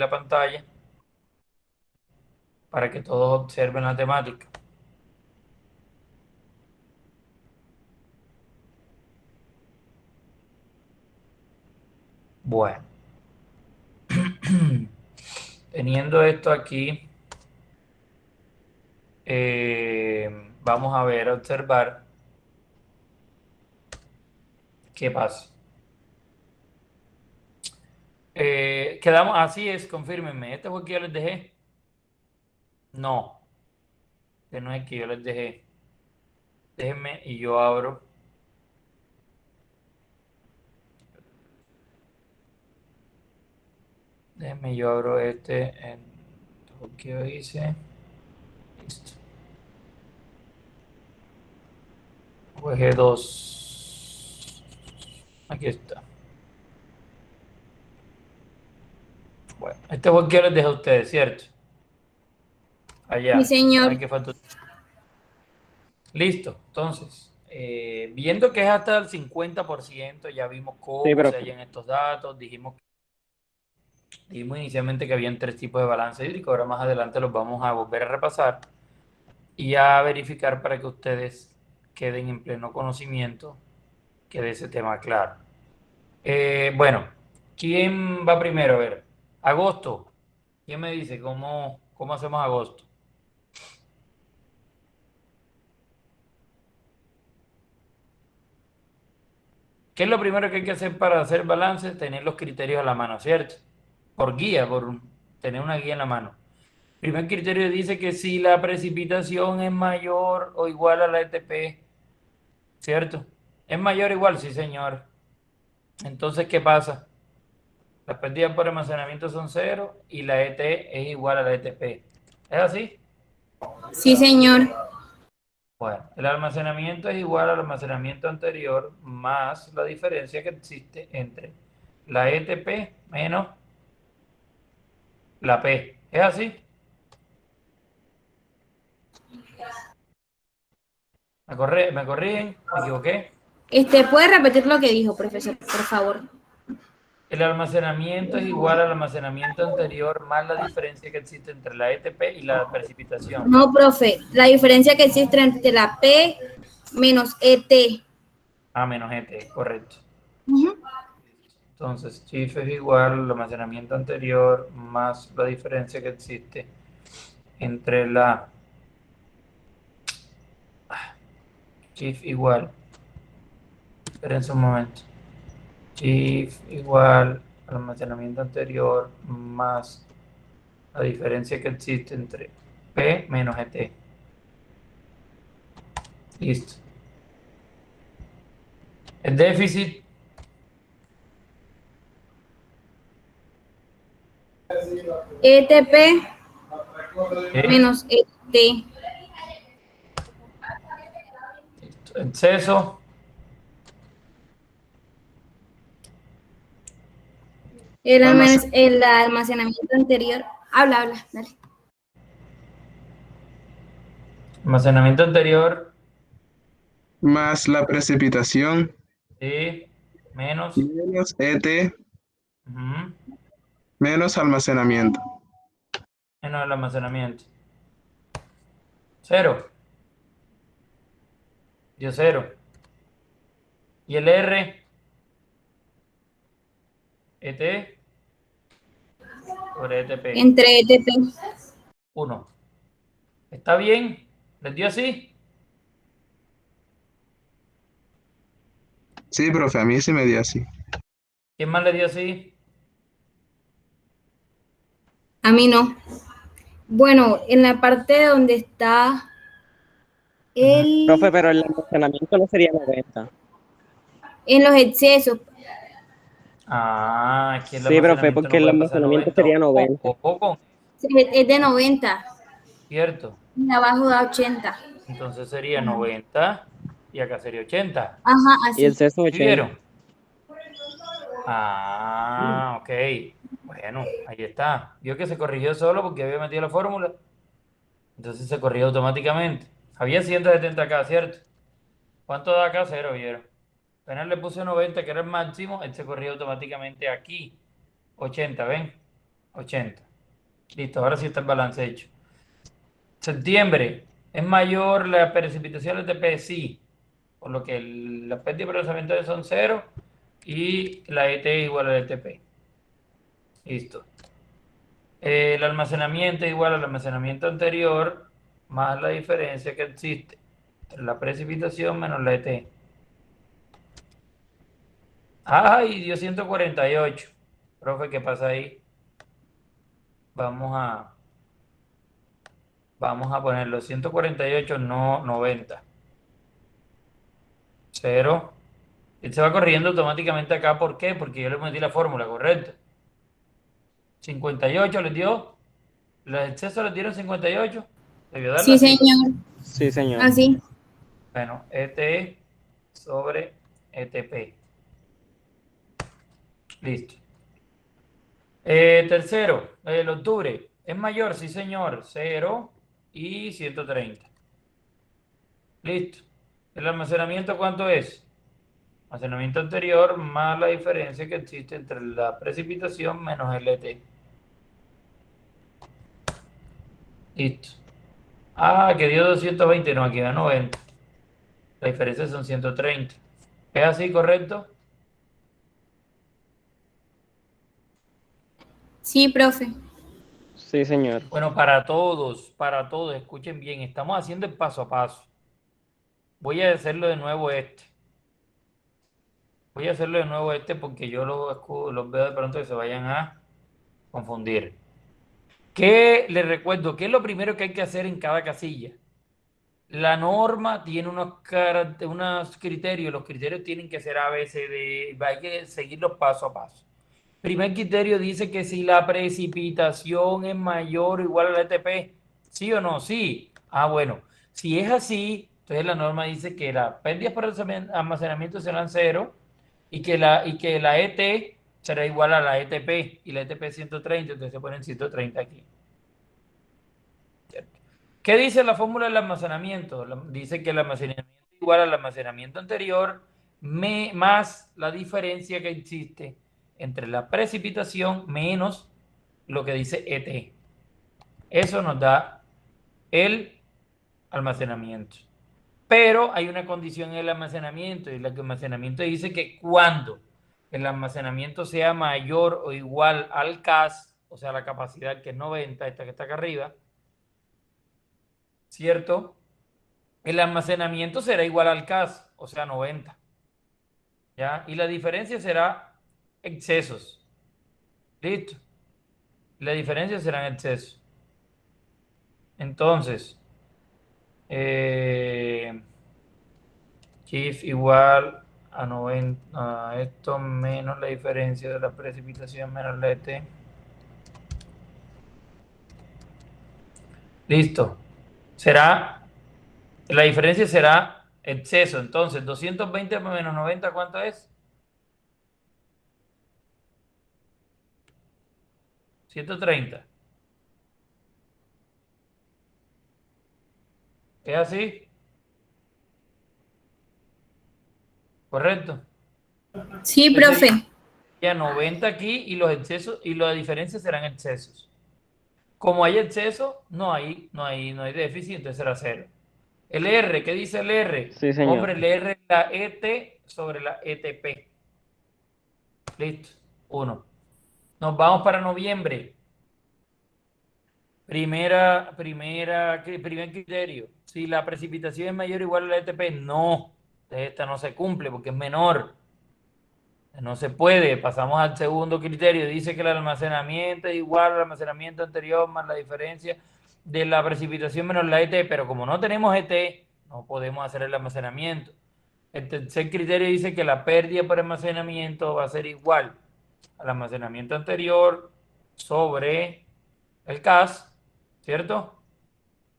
la pantalla para que todos observen la temática. Bueno, teniendo esto aquí, vamos a ver, a observar qué pasa. Quedamos, así es, confírmenme. ¿Este fue el que yo les dejé? No, este no es el que yo les dejé. Déjenme y yo abro. Déjenme yo abro este en lo que yo hice. Listo. Juegue 2. Aquí está. Bueno, este fue el que yo les dejé a ustedes, ¿cierto? Sí, Allá. señor. Ay, que faltó. Listo. Entonces, viendo que es hasta el 50%, ya vimos Sí, cómo se profe. hallan estos datos. Dijimos inicialmente que habían tres tipos de balance hídrico. Ahora más adelante los vamos a volver a repasar y a verificar para que ustedes queden en pleno conocimiento que de ese tema claro. Bueno, ¿quién va primero? A ver, agosto. ¿Quién me dice cómo hacemos agosto? ¿Qué es lo primero que hay que hacer para hacer balance? Tener los criterios a la mano, ¿cierto? Por guía, por tener una guía en la mano. Primer criterio dice que si la precipitación es mayor o igual a la ETP, ¿cierto? ¿Es mayor o igual? Sí, señor. Entonces, ¿qué pasa? Las pérdidas por almacenamiento son cero y la ET es igual a la ETP. ¿Es así? Sí, señor. Bueno, el almacenamiento es igual al almacenamiento anterior más la diferencia que existe entre la ETP menos la P. ¿Es así? ¿Me corrigen? ¿Me equivoqué? ¿Puede repetir lo que dijo, profesor, por favor? El almacenamiento es igual al almacenamiento anterior más la diferencia que existe entre la ETP y la precipitación. No, profe, la diferencia que existe entre la P menos ET. A menos ET, correcto. Ujú. Entonces, chief es igual al almacenamiento anterior más la diferencia que existe entre la chief igual. Esperen un momento. Chief igual al almacenamiento anterior más la diferencia que existe entre P menos ET. Listo. El déficit ETP es menos ET. exceso Almacén- El almacenamiento anterior. Habla, dale. almacenamiento anterior más la precipitación de menos, menos ET ujú, menos almacenamiento. menos el almacenamiento. Cero, dio cero. Y el R, ET sobre ETP, Entre ETP. uno. ¿Está bien? ¿Les dio así? Sí, profe, a mí sí me dio así. ¿Quién más le dio así? A mí no. Bueno, en la parte donde está Ujú. Profe, el, pero el almacenamiento no sería 90. en los excesos. Ah, aquí el Sí, profe, almacenamiento porque no el puede pasar almacenamiento 90. sería Ojo, 90. ojo con, Es de 90. ¿cierto? Y abajo da 80. Entonces sería 90 y acá sería 80. Ajá, Y el así. sexto ¿Sí 80. vieron? Ah, ok. Bueno, ahí está. Vio que se corrigió solo porque había metido la fórmula. Entonces se corrigió automáticamente. Había 170 acá, ¿cierto? ¿Cuánto da acá? Cero, vieron. Apenas le puse 90, que era el máximo, él se corrió automáticamente aquí. 80, ¿ven? 80. Listo, ahora sí está el balance hecho. Septiembre, ¿es mayor la precipitación del TP? Sí, por lo que la pérdida de procesamiento son 0 y la ET es igual al ETP. Listo. El almacenamiento es igual al almacenamiento anterior más la diferencia que existe entre la precipitación menos la ET. ¡Ay, dio 148! Profe, ¿qué pasa ahí? Vamos a, vamos a ponerlo 148, no 90. 0. Él se va corrigiendo automáticamente acá. ¿Por qué? Porque yo le metí la fórmula, correcto. 58 les dio. Los excesos les dieron 58. Debió darla Sí, así. señor. Sí, señor. Así. Bueno, ET sobre ETP. Listo. Tercero, el octubre. ¿Es mayor? Sí, señor. 0 y 130. Listo. ¿El almacenamiento cuánto es? Almacenamiento anterior más la diferencia que existe entre la precipitación menos el ET. Listo. Ah, que dio 220. No, aquí da 90. La diferencia son 130. ¿Es así, correcto? Sí, profe. Sí, señor. Bueno, para todos, escuchen bien, estamos haciendo el paso a paso. Voy a hacerlo de nuevo este. Voy a hacerlo de nuevo este porque yo los veo de pronto que se vayan a confundir. ¿Qué les recuerdo? ¿Qué es lo primero que hay que hacer en cada casilla? La norma tiene unos criterios, los criterios tienen que ser A, B, C, D, hay que seguirlos paso a paso. Primer criterio dice que si la precipitación es mayor o igual a la ETP, ¿sí o no? Sí. Ah, bueno, si es así, entonces la norma dice que las pérdidas por almacenamiento serán cero y que la ET será igual a la ETP y la ETP es 130, entonces se ponen 130 aquí. ¿Cierto? ¿Qué dice la fórmula del almacenamiento? Dice que el almacenamiento es igual al almacenamiento anterior más la diferencia que existe entre la precipitación menos lo que dice ET. Eso nos da el almacenamiento. Pero hay una condición en el almacenamiento y el almacenamiento dice que cuando el almacenamiento sea mayor o igual al CAS, o sea, la capacidad que es 90, esta que está acá arriba, ¿cierto? El almacenamiento será igual al CAS, o sea, 90. ¿Ya? Y la diferencia será excesos. ¿Listo? La diferencia serán excesos. Entonces, Kif igual a 90, a esto menos la diferencia de la precipitación menos la ET. Listo. La diferencia será exceso. Entonces, 220 menos 90, ¿cuánto es? 130. ¿Es así? ¿Correcto? Sí, Entonces profe. sería 90 aquí y los excesos y la diferencia serán excesos. Como hay exceso, no hay déficit, entonces será cero. El R, ¿qué dice el R? Sí, señor. Hombre, el R es la ET sobre la ETP. Listo. 1. Nos vamos para noviembre. Primer criterio. Si la precipitación es mayor o igual a la ETP, no. Esta no se cumple porque es menor. No se puede. Pasamos al segundo criterio. Dice que el almacenamiento es igual al almacenamiento anterior más la diferencia de la precipitación menos la ET, pero como no tenemos ET, no podemos hacer el almacenamiento. El tercer criterio dice que la pérdida por almacenamiento va a ser igual al almacenamiento anterior sobre el CAS, ¿cierto?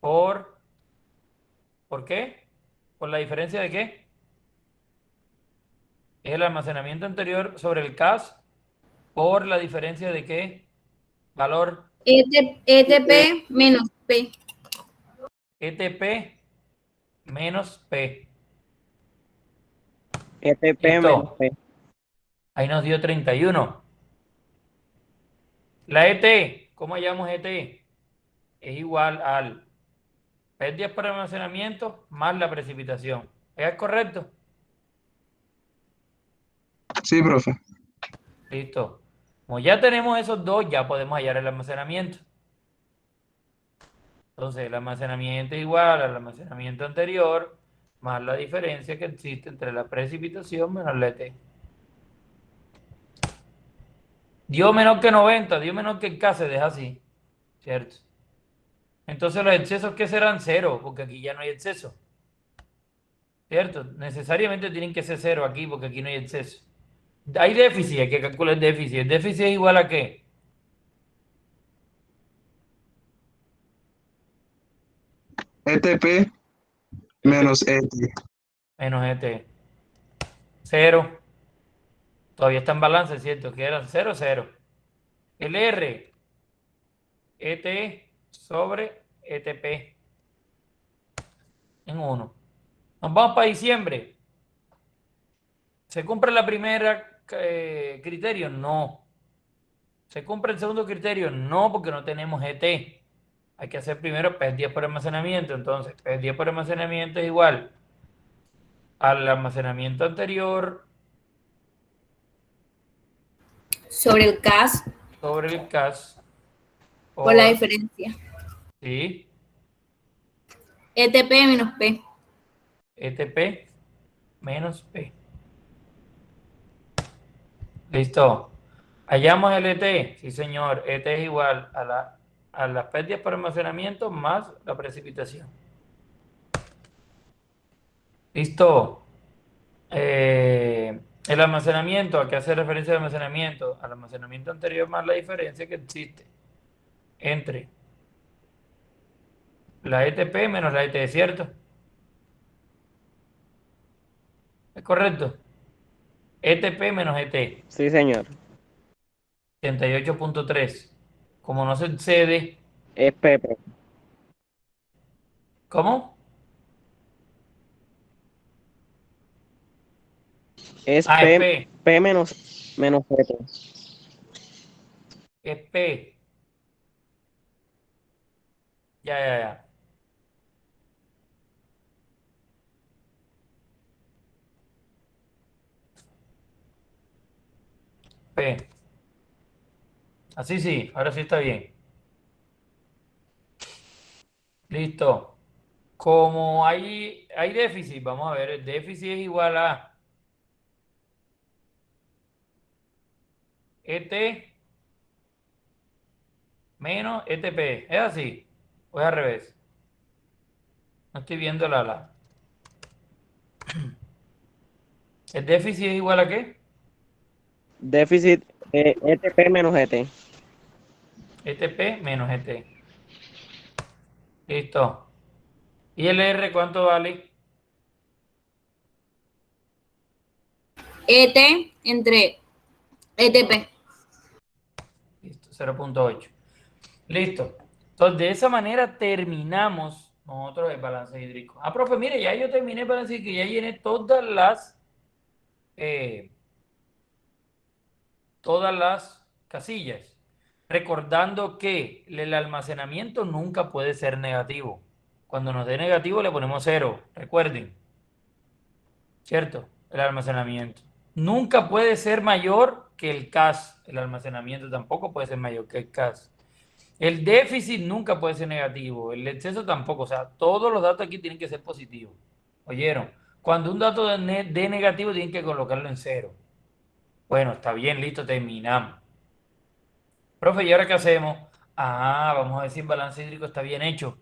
¿Por qué? ¿Por la diferencia de qué? Es el almacenamiento anterior sobre el CAS por la diferencia de qué valor ETP menos P. ETP menos P. ETP menos Listo. P. Ahí nos dio 31. La ET, ¿cómo llamamos ET? Es igual al pérdidas por almacenamiento más la precipitación. ¿Es correcto? Sí, profe. Listo. Como ya tenemos esos dos, ya podemos hallar el almacenamiento. Entonces, el almacenamiento es igual al almacenamiento anterior más la diferencia que existe entre la precipitación menos la ET. Dio menos que 90, dio menos que K, se deja así, ¿cierto? Entonces los excesos que serán cero, porque aquí ya no hay exceso, ¿cierto? Necesariamente tienen que ser cero aquí, porque aquí no hay exceso. Hay déficit, hay que calcular el déficit. ¿El déficit es igual a qué? ETP ET menos ET. menos ET. Cero. Todavía está en balance, ¿cierto? Que eran cero, cero. El R, ET sobre ETP en 1. Nos vamos para diciembre. ¿Se cumple la primera criterio? No. ¿Se cumple el segundo criterio? No, porque no tenemos ET. Hay que hacer primero PES 10 por almacenamiento. Entonces, PES 10 por almacenamiento es igual al almacenamiento anterior Sobre el CAS sobre el CAS por la por, diferencia. ¿sí? ETP menos P. ETP menos P. Listo. Hallamos el ET. Sí, señor. ET es igual a las pérdidas por almacenamiento más la precipitación. Listo. El almacenamiento, ¿a qué hace referencia el almacenamiento? Al almacenamiento anterior más la diferencia que existe entre la ETP menos la ET, ¿cierto? ¿Es correcto? ETP menos ET, Sí, señor. 78.3. Como no se excede, Es P, profe. ¿cómo? Es Ah, es P, P, P menos ET. es P. Ya, ya, ya. P. Así sí, ahora sí está bien. Listo. Como hay déficit, vamos a ver, el déficit es igual a ET menos ETP. ¿Es así? ¿O es al revés? No estoy viendo la. ¿El déficit es igual a qué? Déficit ETP menos ET. ETP menos ET. Listo. ¿Y el R cuánto vale? ET entre ETP. Listo, 0.8. Listo. Entonces, de esa manera terminamos nosotros el balance hídrico. Ah, profe, mire, ya yo terminé el balance hídrico, ya llené eh, todas las casillas. Recordando que el almacenamiento nunca puede ser negativo. Cuando nos dé negativo le ponemos cero. Recuerden, ¿cierto? El almacenamiento. Nunca puede ser mayor que el CAS. El almacenamiento tampoco puede ser mayor que el CAS. El déficit nunca puede ser negativo. El exceso tampoco. O sea, todos los datos aquí tienen que ser positivos. ¿Oyeron? Cuando un dato de negativo tienen que colocarlo en cero. Bueno, está bien, listo, terminamos. Profe, ¿y ahora qué hacemos? Ah, vamos a ver si el balance hídrico está bien hecho.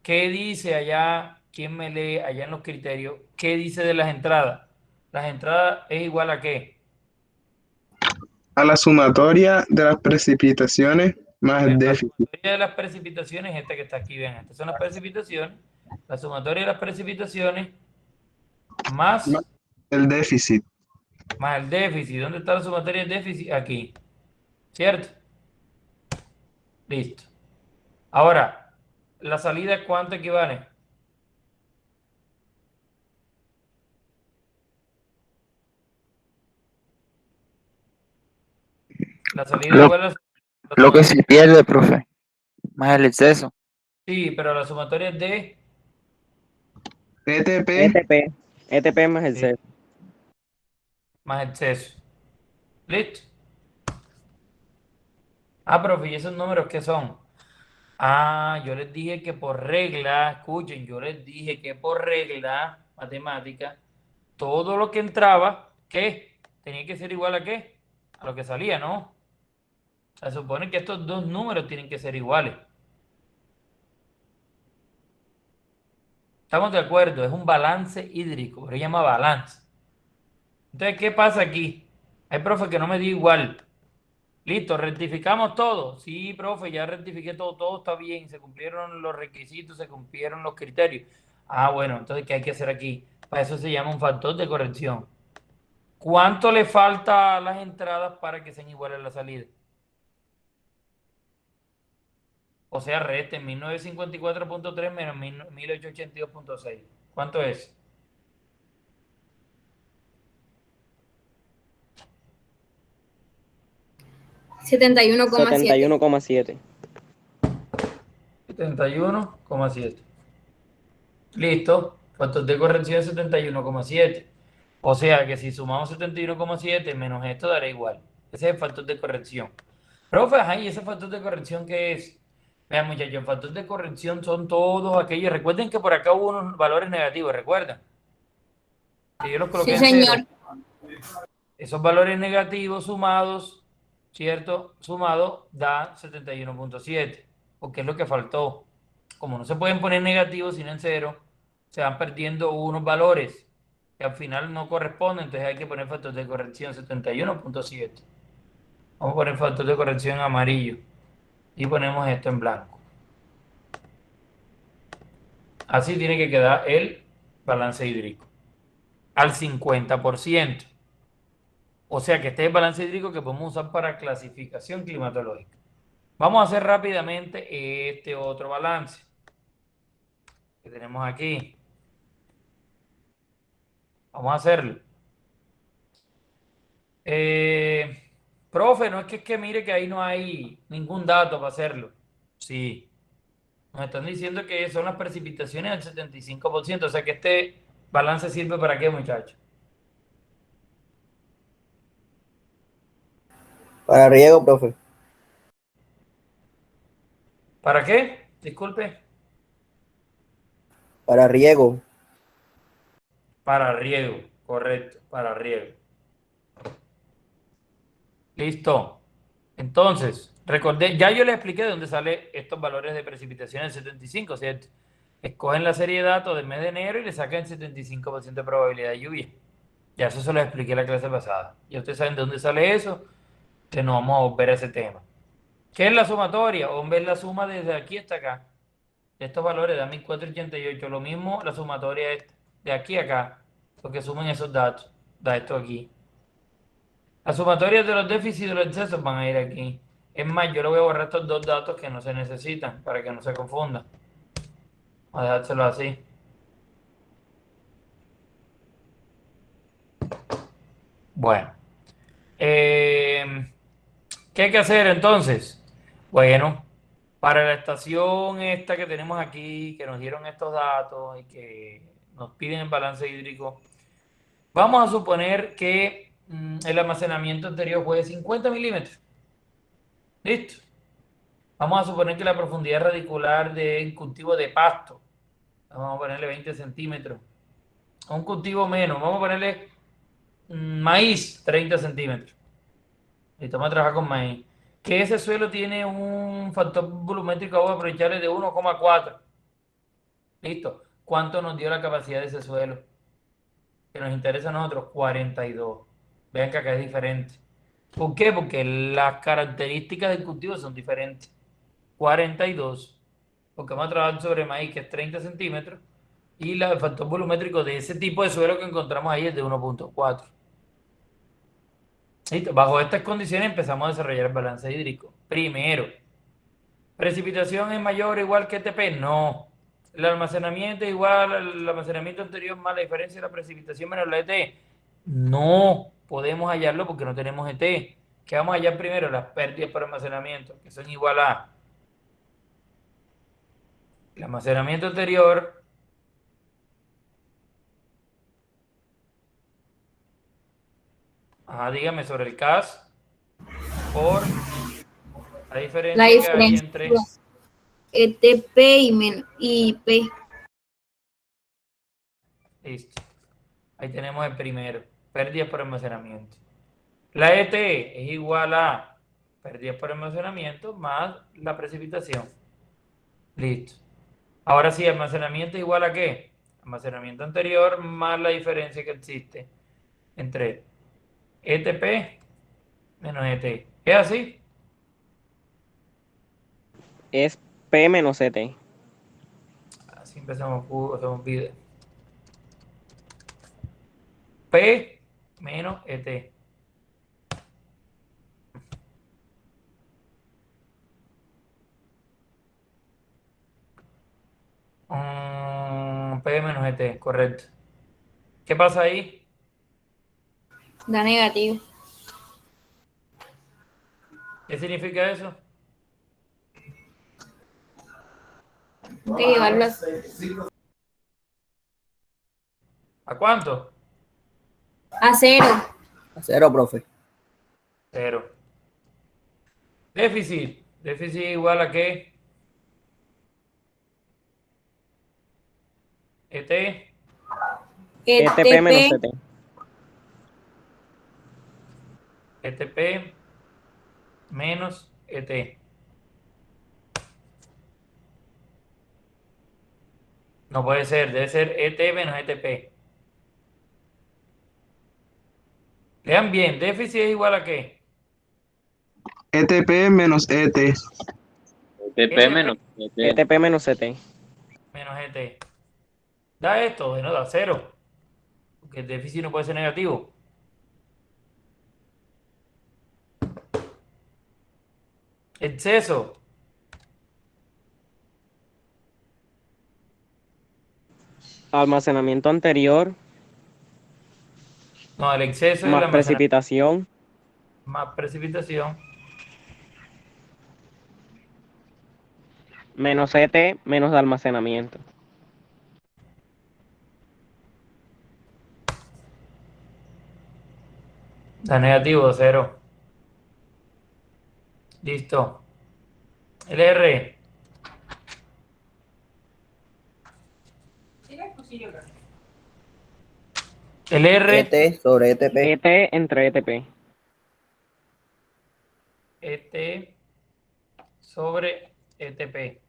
¿Qué dice allá? ¿Quién me lee allá en los criterios? ¿Qué dice de las entradas? Las entradas es igual a qué? A la sumatoria de las precipitaciones más el Bueno, la déficit. sumatoria de las precipitaciones es esta que está aquí, vean, estas son las precipitaciones. La sumatoria de las precipitaciones Más más, el déficit. más el déficit. ¿Dónde está la sumatoria del déficit? Aquí. ¿Cierto? Listo. Ahora, ¿la salida cuánto equivale? La salida Profe, igual a Lo que se pierde, profe, más el exceso. Sí, pero la sumatoria es de... ETP, ETP más el Sí, C. más exceso. ¿Listo? Ah, profe, ¿y esos números qué son? Ah, yo les dije que por regla, escuchen, yo les dije que por regla matemática, todo lo que entraba, ¿qué? Tenía que ser igual a qué? A lo que salía, ¿no? Se supone que estos dos números tienen que ser iguales. Estamos de acuerdo, es un balance hídrico, pero se llama balance. Entonces, ¿qué pasa aquí? Hay profe que no me dio igual. Listo, rectificamos todo. Sí, profe, ya rectifiqué todo, todo está bien, se cumplieron los requisitos, se cumplieron los criterios. Ah, bueno, entonces, ¿qué hay que hacer aquí? Para eso se llama un factor de corrección. ¿Cuánto le falta a las entradas para que sean iguales a la salida? O sea, resten 1954.3 menos 1882.6. ¿Cuánto es? 71,7. 71,7. 71,7. Listo. Factor de corrección 71,7. O sea que si sumamos 71,7 menos esto dará igual. Ese es el factor de corrección. Profe, ajá, ¿y ese factor de corrección qué es? Vean, muchachos, el factor de corrección son todos aquellos. Recuerden que por acá hubo unos valores negativos, ¿recuerdan? Que yo los coloqué Sí, en cero. señor. Esos valores negativos sumados, ¿cierto? Sumado da 71,7, porque es lo que faltó. Como no se pueden poner negativos sino en cero, se van perdiendo unos valores que al final no corresponden, entonces hay que poner factor de corrección 71,7. Vamos a poner factor de corrección en amarillo y ponemos esto en blanco. Así tiene que quedar el balance hídrico al 50%. O sea que este es el balance hídrico que podemos usar para clasificación climatológica. Vamos a hacer rápidamente este otro balance que tenemos aquí. Vamos a hacerlo. Profe, no es que mire que ahí no hay ningún dato para hacerlo. Sí, nos están diciendo que son las precipitaciones del 75%. O sea que este balance sirve para qué, muchachos. Para riego, profe. ¿Para qué? Disculpe. Para riego. Para riego, correcto, para riego. Listo. Entonces, recordé, ya yo les expliqué de dónde salen estos valores de precipitación del 75, ¿cierto? Escogen la serie de datos del mes de enero y le sacan el 75% de probabilidad de lluvia. Ya eso se lo expliqué en la clase pasada. Ya ustedes saben de dónde sale eso, que no vamos a volver a ese tema. ¿Qué es la sumatoria? Hombre, es la suma desde aquí hasta acá. Estos valores dan 1488. Lo mismo la sumatoria es de aquí a acá, porque suman esos datos. Da esto aquí. Las sumatorias de los déficits y de los excesos van a ir aquí. Es más, yo le voy a borrar estos dos datos que no se necesitan para que no se confundan. Voy a dejárselo así. Bueno. ¿Qué hay que hacer entonces? Bueno, para la estación esta que tenemos aquí, que nos dieron estos datos y que nos piden el balance hídrico, vamos a suponer que el almacenamiento anterior fue de 50 milímetros. Listo. Vamos a suponer que la profundidad radicular del cultivo de pasto, vamos a ponerle 20 centímetros. A un cultivo menos, vamos a ponerle maíz, 30 centímetros. Listo, vamos a trabajar con maíz. Que ese suelo tiene un factor volumétrico, vamos a aprovecharle de 1,4. Listo. ¿Cuánto nos dio la capacidad de ese suelo? Que nos interesa a nosotros, 42. Vean que acá es diferente. ¿Por qué? Porque las características del cultivo son diferentes. 42. Porque vamos a trabajar sobre maíz, que es 30 centímetros. Y el factor volumétrico de ese tipo de suelo que encontramos ahí es de 1,4. Listo. Bajo estas condiciones empezamos a desarrollar el balance hídrico. Primero, ¿precipitación es mayor o igual que ETP? No. ¿El almacenamiento es igual al almacenamiento anterior más la diferencia de la precipitación menos la ET? No podemos hallarlo porque no tenemos ET. ¿Qué vamos a hallar primero? Las pérdidas por almacenamiento, que son igual a el almacenamiento anterior dígame sobre el CAS por la La diferencia que hay diferencia entre ETP y P. listo. Ahí tenemos el primero, pérdidas por almacenamiento. La ET es igual a pérdidas por almacenamiento más la precipitación. Listo. Ahora sí, almacenamiento es igual a ¿qué? Almacenamiento anterior más la diferencia que existe entre ETP menos ET. ¿Es así? Es P menos ET. Así empezamos, hacemos video. P menos ET. P menos ET, correcto. ¿Qué pasa ahí? Da negativo. ¿Qué significa eso? Hay que llevarlo ¿A cuánto? a cero. A cero, profe. Cero. Déficit. Déficit igual a ¿qué? ET ETP menos ETP ET. ETP menos ET. No puede ser, debe ser ET menos ETP. Lean bien, déficit es igual a ¿qué? ETP menos ET. TP menos TP. ETP menos ET. Menos ET. Da esto, bueno, da cero. Porque el déficit no puede ser negativo. Exceso. Almacenamiento anterior No, el exceso es el más almacenamiento precipitación más precipitación. menos ET menos de almacenamiento. Da negativo, cero. Listo. El R. El R. ET sobre ETP. ET entre ETP. ET sobre ETP.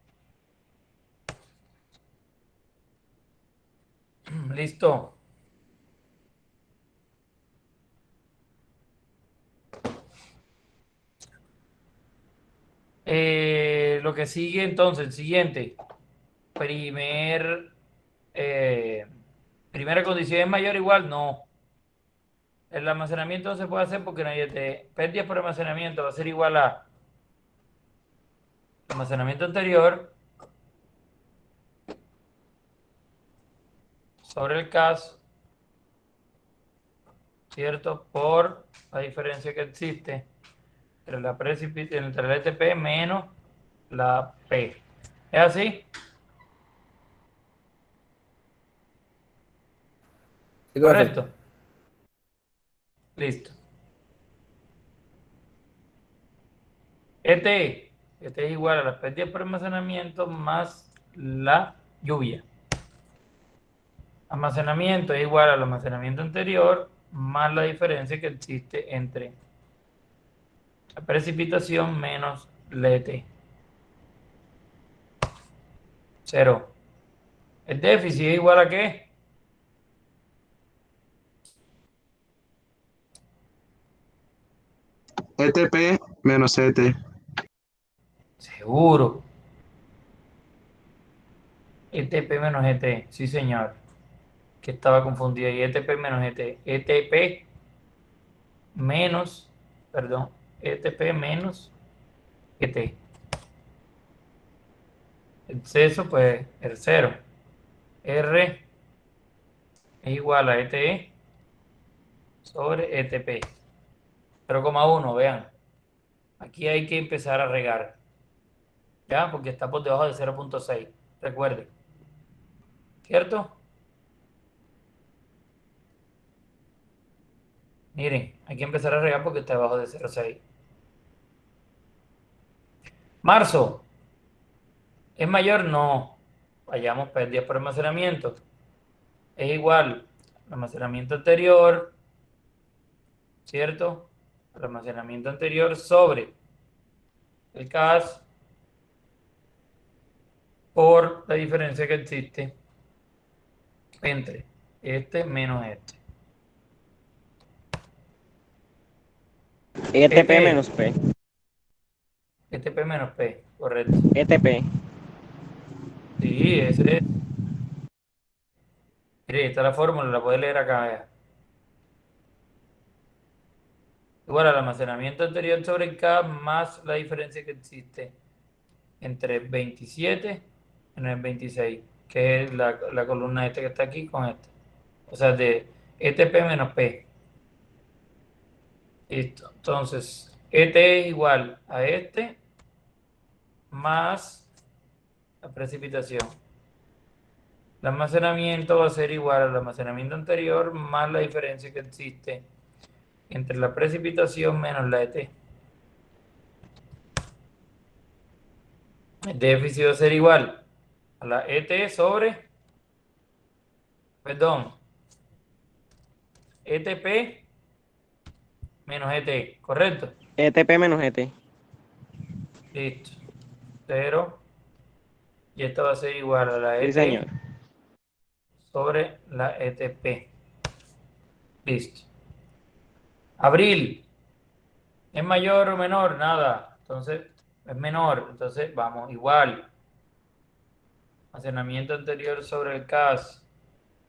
Listo. Lo que sigue entonces, el siguiente. Primer, eh, primera condición es mayor o igual, no. El almacenamiento no se puede hacer porque no hay ET. Pérdida por almacenamiento va a ser igual a almacenamiento anterior sobre el CAS, ¿cierto? Por la diferencia que existe entre el ETP menos la P. ¿Es así? Sí, profe. ¿Correcto? Listo. ET es igual a las pérdidas por almacenamiento más la lluvia. Almacenamiento es igual al almacenamiento anterior más la diferencia que existe entre la precipitación menos la ET. Cero. ¿El déficit es igual a qué? ETP menos ET. Seguro. ETP menos ET. Sí, señor. Que estaba confundido ahí. ETP menos ET. ETP menos, perdón, ETP menos ET. Exceso, pues, el cero. R es igual a ETE sobre ETP. 0,1, vean. Aquí hay que empezar a regar. ¿Ya? Porque está por debajo de 0.6. Recuerden. ¿Cierto? Miren, hay que empezar a regar porque está debajo de 0.6. Marzo. ¿Es mayor? No. Vayamos pérdidas por almacenamiento. Es igual al almacenamiento anterior, ¿cierto? Al almacenamiento anterior sobre el CAS por la diferencia que existe entre este menos este. ETP menos P. Este P menos P, correcto. ETP. Sí, ese es. Mire, esta es la fórmula, la puedes leer acá. Vea. Igual al almacenamiento anterior sobre el K más la diferencia que existe entre 27 en el 26, que es la columna esta que está aquí con esta. O sea, de ETP menos P. Listo. Entonces, ET es igual a este más la precipitación. El almacenamiento va a ser igual al almacenamiento anterior más la diferencia que existe entre la precipitación menos la ET. El déficit va a ser igual a la ET sobre, perdón, ETP menos ET, ¿correcto? ETP menos ET. Listo. 0. Y esto va a ser igual a la Sí, ET señor. sobre la ETP. Listo. Abril. ¿Es mayor o menor? Nada. Entonces, es menor. Entonces, vamos igual. Almacenamiento anterior sobre el CAS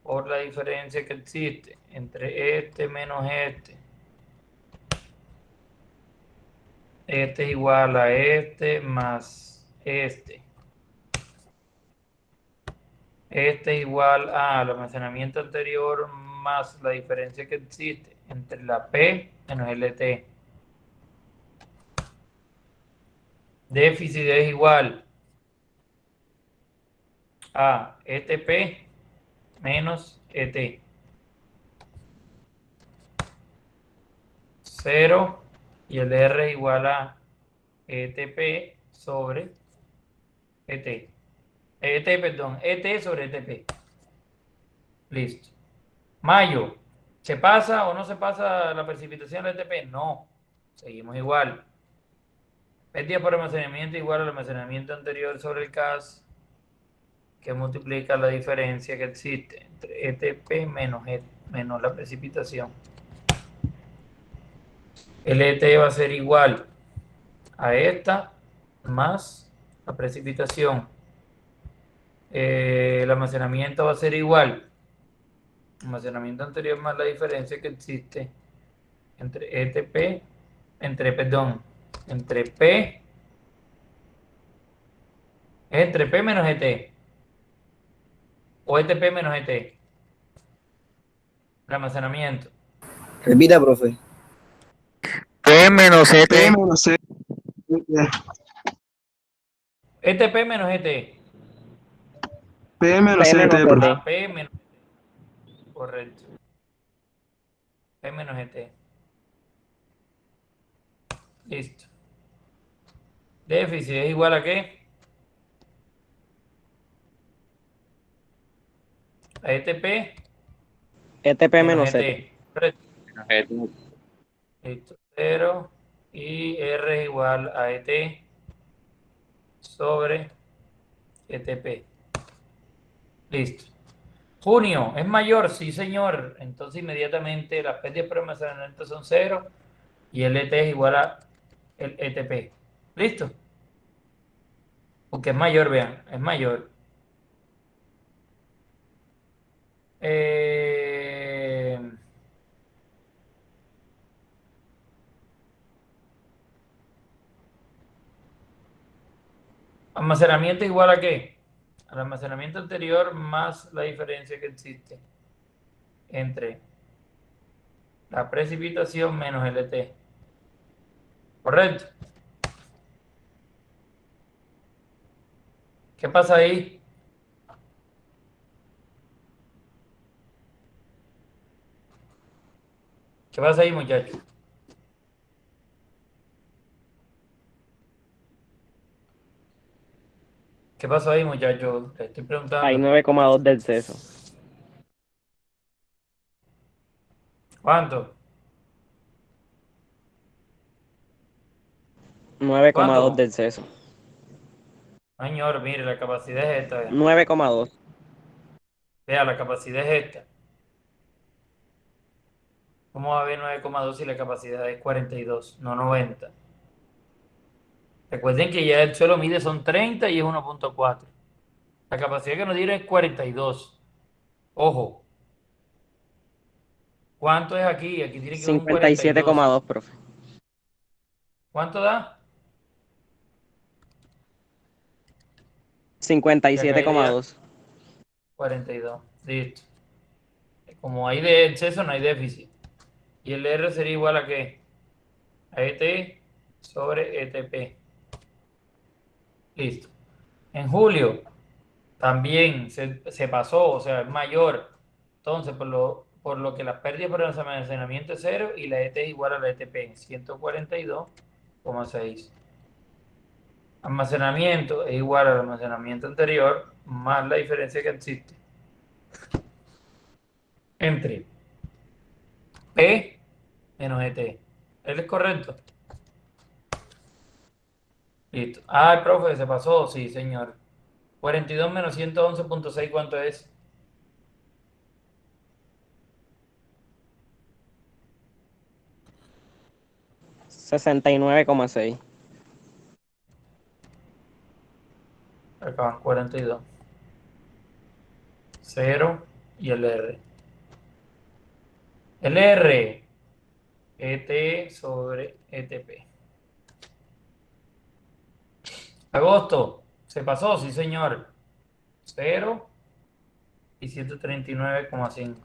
por la diferencia que existe entre este menos este. Este es igual a este más este. Este es igual al almacenamiento anterior más la diferencia que existe entre la P menos LT. Déficit es igual a ETP menos ET. 0 y el R es igual a ETP sobre ET. Perdón, ET sobre ETP. Listo. Mayo. ¿Se pasa o no se pasa la precipitación del ETP? No. Seguimos igual. Pérdida por almacenamiento igual al almacenamiento anterior sobre el CAS, que multiplica la diferencia que existe entre ETP menos la precipitación. El ET va a ser igual a esta más la precipitación. El almacenamiento va a ser igual. Almacenamiento anterior más la diferencia que existe entre ETP, entre P, entre P menos ET o ETP menos ET. El almacenamiento. Repita, profe. P menos P ET. menos ET. ETP menos ET. P menos P menos ET, profe. ET. P menos. Correcto. P menos ET. Listo. Déficit es igual a qué? A ETP ETP menos menos ET. ET. Correcto. Menos Listo. 0 y R es igual a ET sobre ETP. Listo. Junio, ¿es mayor? Sí, señor. Entonces inmediatamente las pérdidas por almacenamiento son 0 y el ET es igual a el ETP. ¿Listo? Porque es mayor, vean, es mayor. Eh, Almacenamiento igual a qué? Al almacenamiento anterior más la diferencia que existe entre la precipitación menos el ET. ¿Correcto? ¿Qué pasa ahí? ¿Qué pasa ahí, muchachos? ¿Qué pasó ahí, muchachos? Le estoy Hay preguntando. 9,2 de exceso. ¿Cuánto? Nueve coma dos ¿Cuánto? de exceso. Señor, mire, la capacidad es esta. Vea, 9,2. Vea, la capacidad es esta. ¿Cómo va a haber 9,2 si la capacidad es 42, no 90? Recuerden que ya el suelo mide son 30 y es 1,4. La capacidad que nos dieron es 42. Ojo, ¿cuánto es aquí? Aquí tiene que ser un 42. 57,2, profe. ¿Cuánto da? Que acá iría 57,2. 42. Listo. Como hay de exceso, no hay déficit. Y el R sería igual a qué? A ET sobre ETP. Listo. En julio también se pasó, o sea, es mayor. Entonces, por lo que las pérdidas por almacenamiento es cero y la ET es igual a la ETP en 142,6. Almacenamiento es igual al almacenamiento anterior más la diferencia que existe entre P menos ET. ¿Él es correcto? Listo. Ah, el profe se pasó. Sí, señor. 42 menos 111,6, ¿cuánto es? 69,6. Acá van 42. Cero y el R. El R, ET sobre ETP. Agosto, se pasó, sí, señor. Cero y 139,5.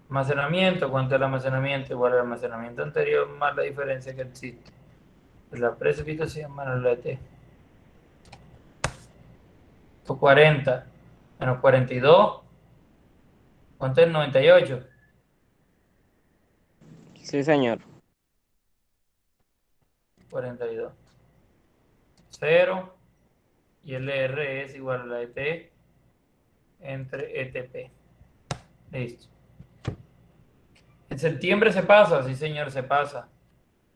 Almacenamiento, ¿cuánto es el almacenamiento? Igual al almacenamiento anterior más la diferencia que existe. La precipitación menos la ET. 40 menos 42. ¿Cuánto es 98? Sí, señor. 42. Cero y el R es igual a la ET entre ETP. Listo. En septiembre se pasa, sí señor, se pasa.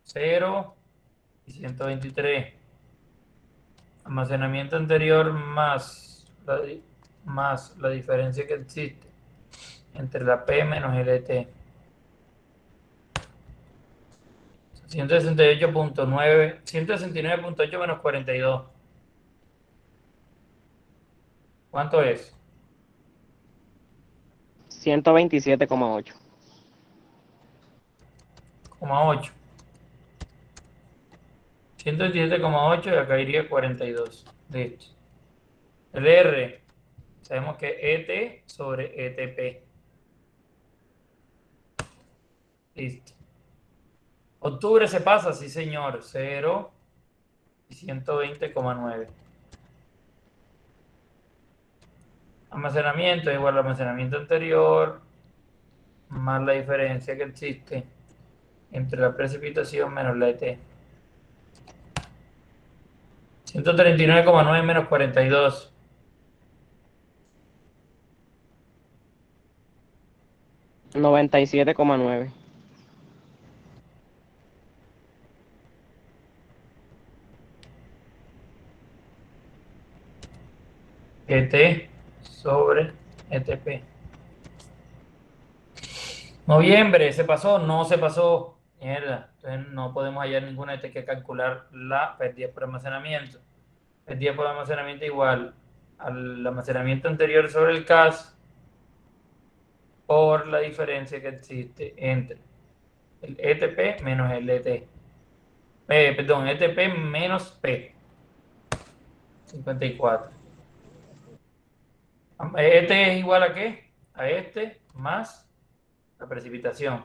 Cero y 123. Almacenamiento anterior más la diferencia que existe entre la P menos el ET. 168,9, 169,8 menos 42. ¿Cuánto es? 127,8. 0,8. 127,8 y acá iría 42. Listo. El R, sabemos que ET sobre ETP. Listo. Octubre se pasa, sí señor. 0 y 120,9. Almacenamiento es igual al almacenamiento anterior más la diferencia que existe entre la precipitación menos la ET. 139,9 menos 42. 97,9. ET sobre ETP. Noviembre, ¿se pasó? No se pasó. Mierda. Entonces no podemos hallar ninguna ET que calcular la pérdida por almacenamiento. Pérdida por almacenamiento igual al almacenamiento anterior sobre el CAS por la diferencia que existe entre el ETP menos el ET. Perdón, ETP menos P. 54. ET es igual a qué? A este más la precipitación.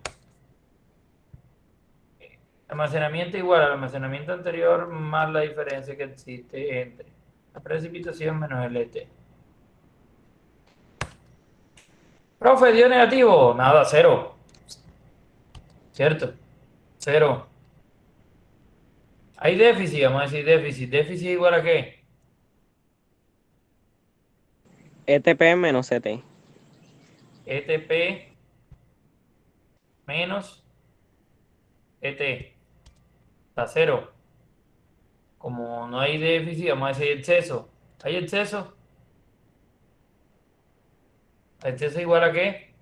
Almacenamiento igual al almacenamiento anterior más la diferencia que existe entre la precipitación menos el ET. Profe, dio negativo. Nada, cero. ¿Cierto? Cero. Hay déficit, vamos a decir déficit. ¿Déficit igual a qué? ETP menos ET. ETP menos ET. Está cero. Como no hay déficit, vamos a decir exceso. ¿Hay exceso? ¿Exceso igual a qué?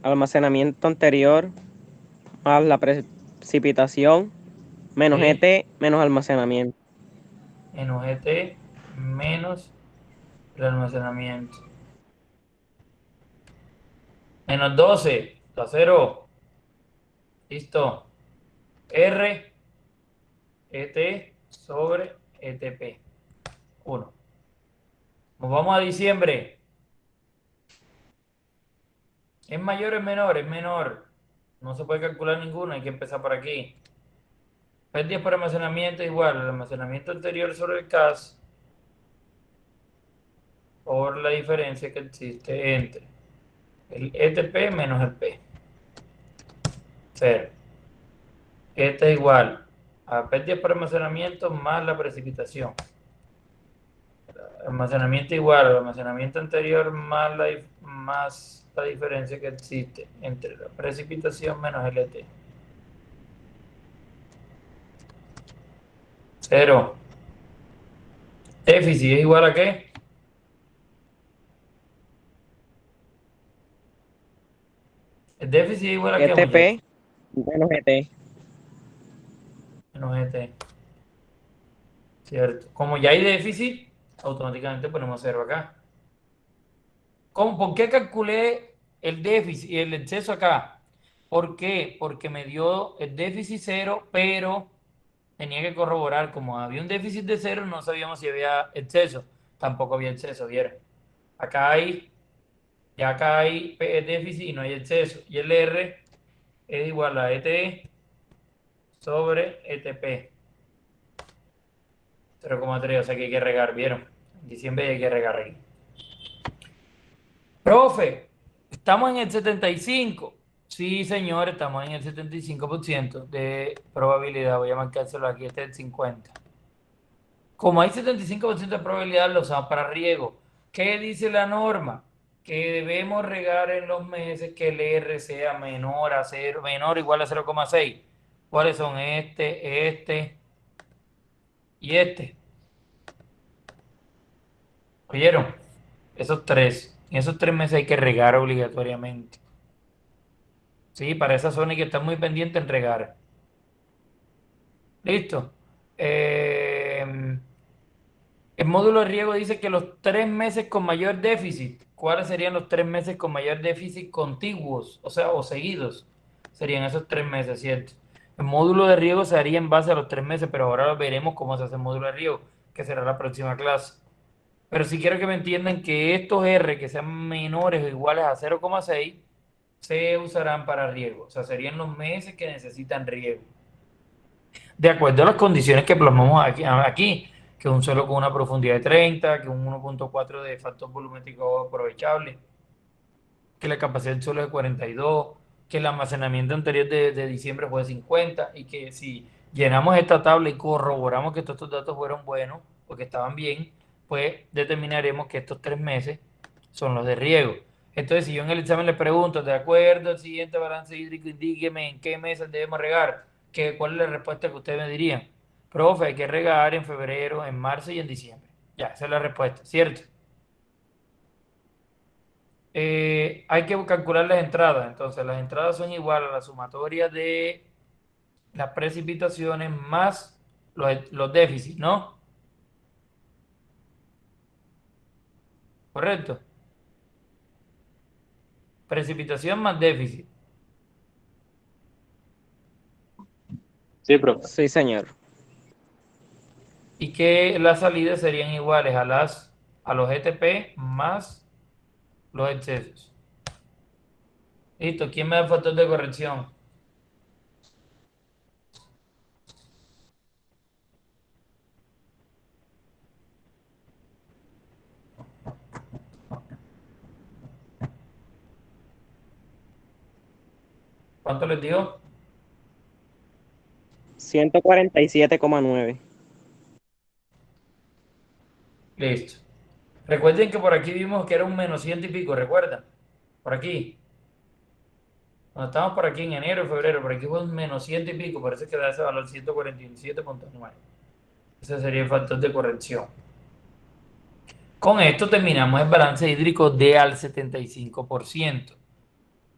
Almacenamiento anterior más la precipitación menos Sí. ET menos almacenamiento. Menos ET menos el almacenamiento. Menos 12. Está cero. Listo. R ET sobre ETP. 1. Nos vamos a diciembre. ¿Es mayor o es menor? Es menor. No se puede calcular ninguno, hay que empezar por aquí. Pérdidas por almacenamiento igual, el almacenamiento anterior sobre el CAS por la diferencia que existe entre el ETP menos el P. 0. Este es igual a pérdidas por almacenamiento más la precipitación. Almacenamiento igual al almacenamiento anterior más la diferencia que existe entre la precipitación menos el ET. 0. Déficit es igual a qué? El déficit es igual a qué, muchachos? ETP menos ET. Menos ET. ¿Cierto? Como ya hay déficit, automáticamente ponemos 0 acá. ¿Por qué calculé el déficit y el exceso acá? ¿Por qué? Porque me dio el déficit 0, pero tenía que corroborar. Como había un déficit de 0, no sabíamos si había exceso. Tampoco había exceso, ¿vieron? Acá hay déficit y no hay exceso. Y el R es igual a ET sobre ETP. 0,3, o sea que hay que regar, ¿vieron? En diciembre hay que regar aquí. Profe, estamos en el 75. Sí, señor, estamos en el 75% de probabilidad. Voy a marcárselo aquí, este es el 50. Como hay 75% de probabilidad, lo usamos para riego. ¿Qué dice la norma? Que debemos regar en los meses que el R sea menor a 0, menor o igual a 0,6. ¿Cuáles son este y este? ¿Oyeron? Esos tres. En esos 3 meses hay que regar obligatoriamente. Sí, para esa zona hay que estar muy pendiente en regar. Listo. El módulo de riego dice que los 3 meses con mayor déficit, ¿cuáles serían los 3 meses con mayor déficit contiguos? O sea, o seguidos. Serían esos 3 meses, ¿cierto? El módulo de riego se haría en base a los 3 meses, pero ahora veremos cómo se hace el módulo de riego, que será la próxima clase. Pero sí quiero que me entiendan que estos R que sean menores o iguales a 0,6 se usarán para riego. O sea, serían los meses que necesitan riego. De acuerdo a las condiciones que plasmamos aquí, que un suelo con una profundidad de 30, que un 1,4 de factor volumétrico aprovechable, que la capacidad del suelo es de 42, que el almacenamiento anterior de diciembre fue de 50 y que si llenamos esta tabla y corroboramos que todos estos datos fueron buenos o que estaban bien, pues determinaremos que estos 3 meses son los de riego. Entonces, si yo en el examen le pregunto, de acuerdo al siguiente balance hídrico, indíqueme en qué meses debemos regar, ¿cuál es la respuesta que ustedes me dirían? Profe, hay que regar en febrero, en marzo y en diciembre. Ya, esa es la respuesta, ¿cierto? Hay que calcular las entradas. Entonces, las entradas son igual a la sumatoria de las precipitaciones más los déficits, ¿no? ¿Correcto? Precipitación más déficit. Sí, profe. Sí, señor. Y que las salidas serían iguales a los ETP más los excesos. Listo, ¿quién me da el factor de corrección? ¿Cuánto les dio? 147,9. Listo. Recuerden que por aquí vimos que era un menos ciento y pico, ¿recuerdan? Por aquí. Cuando estábamos por aquí en enero, febrero, por aquí fue un menos ciento y pico, parece que da ese valor 147,9. Ese sería el factor de corrección. Con esto terminamos el balance hídrico de al 75%.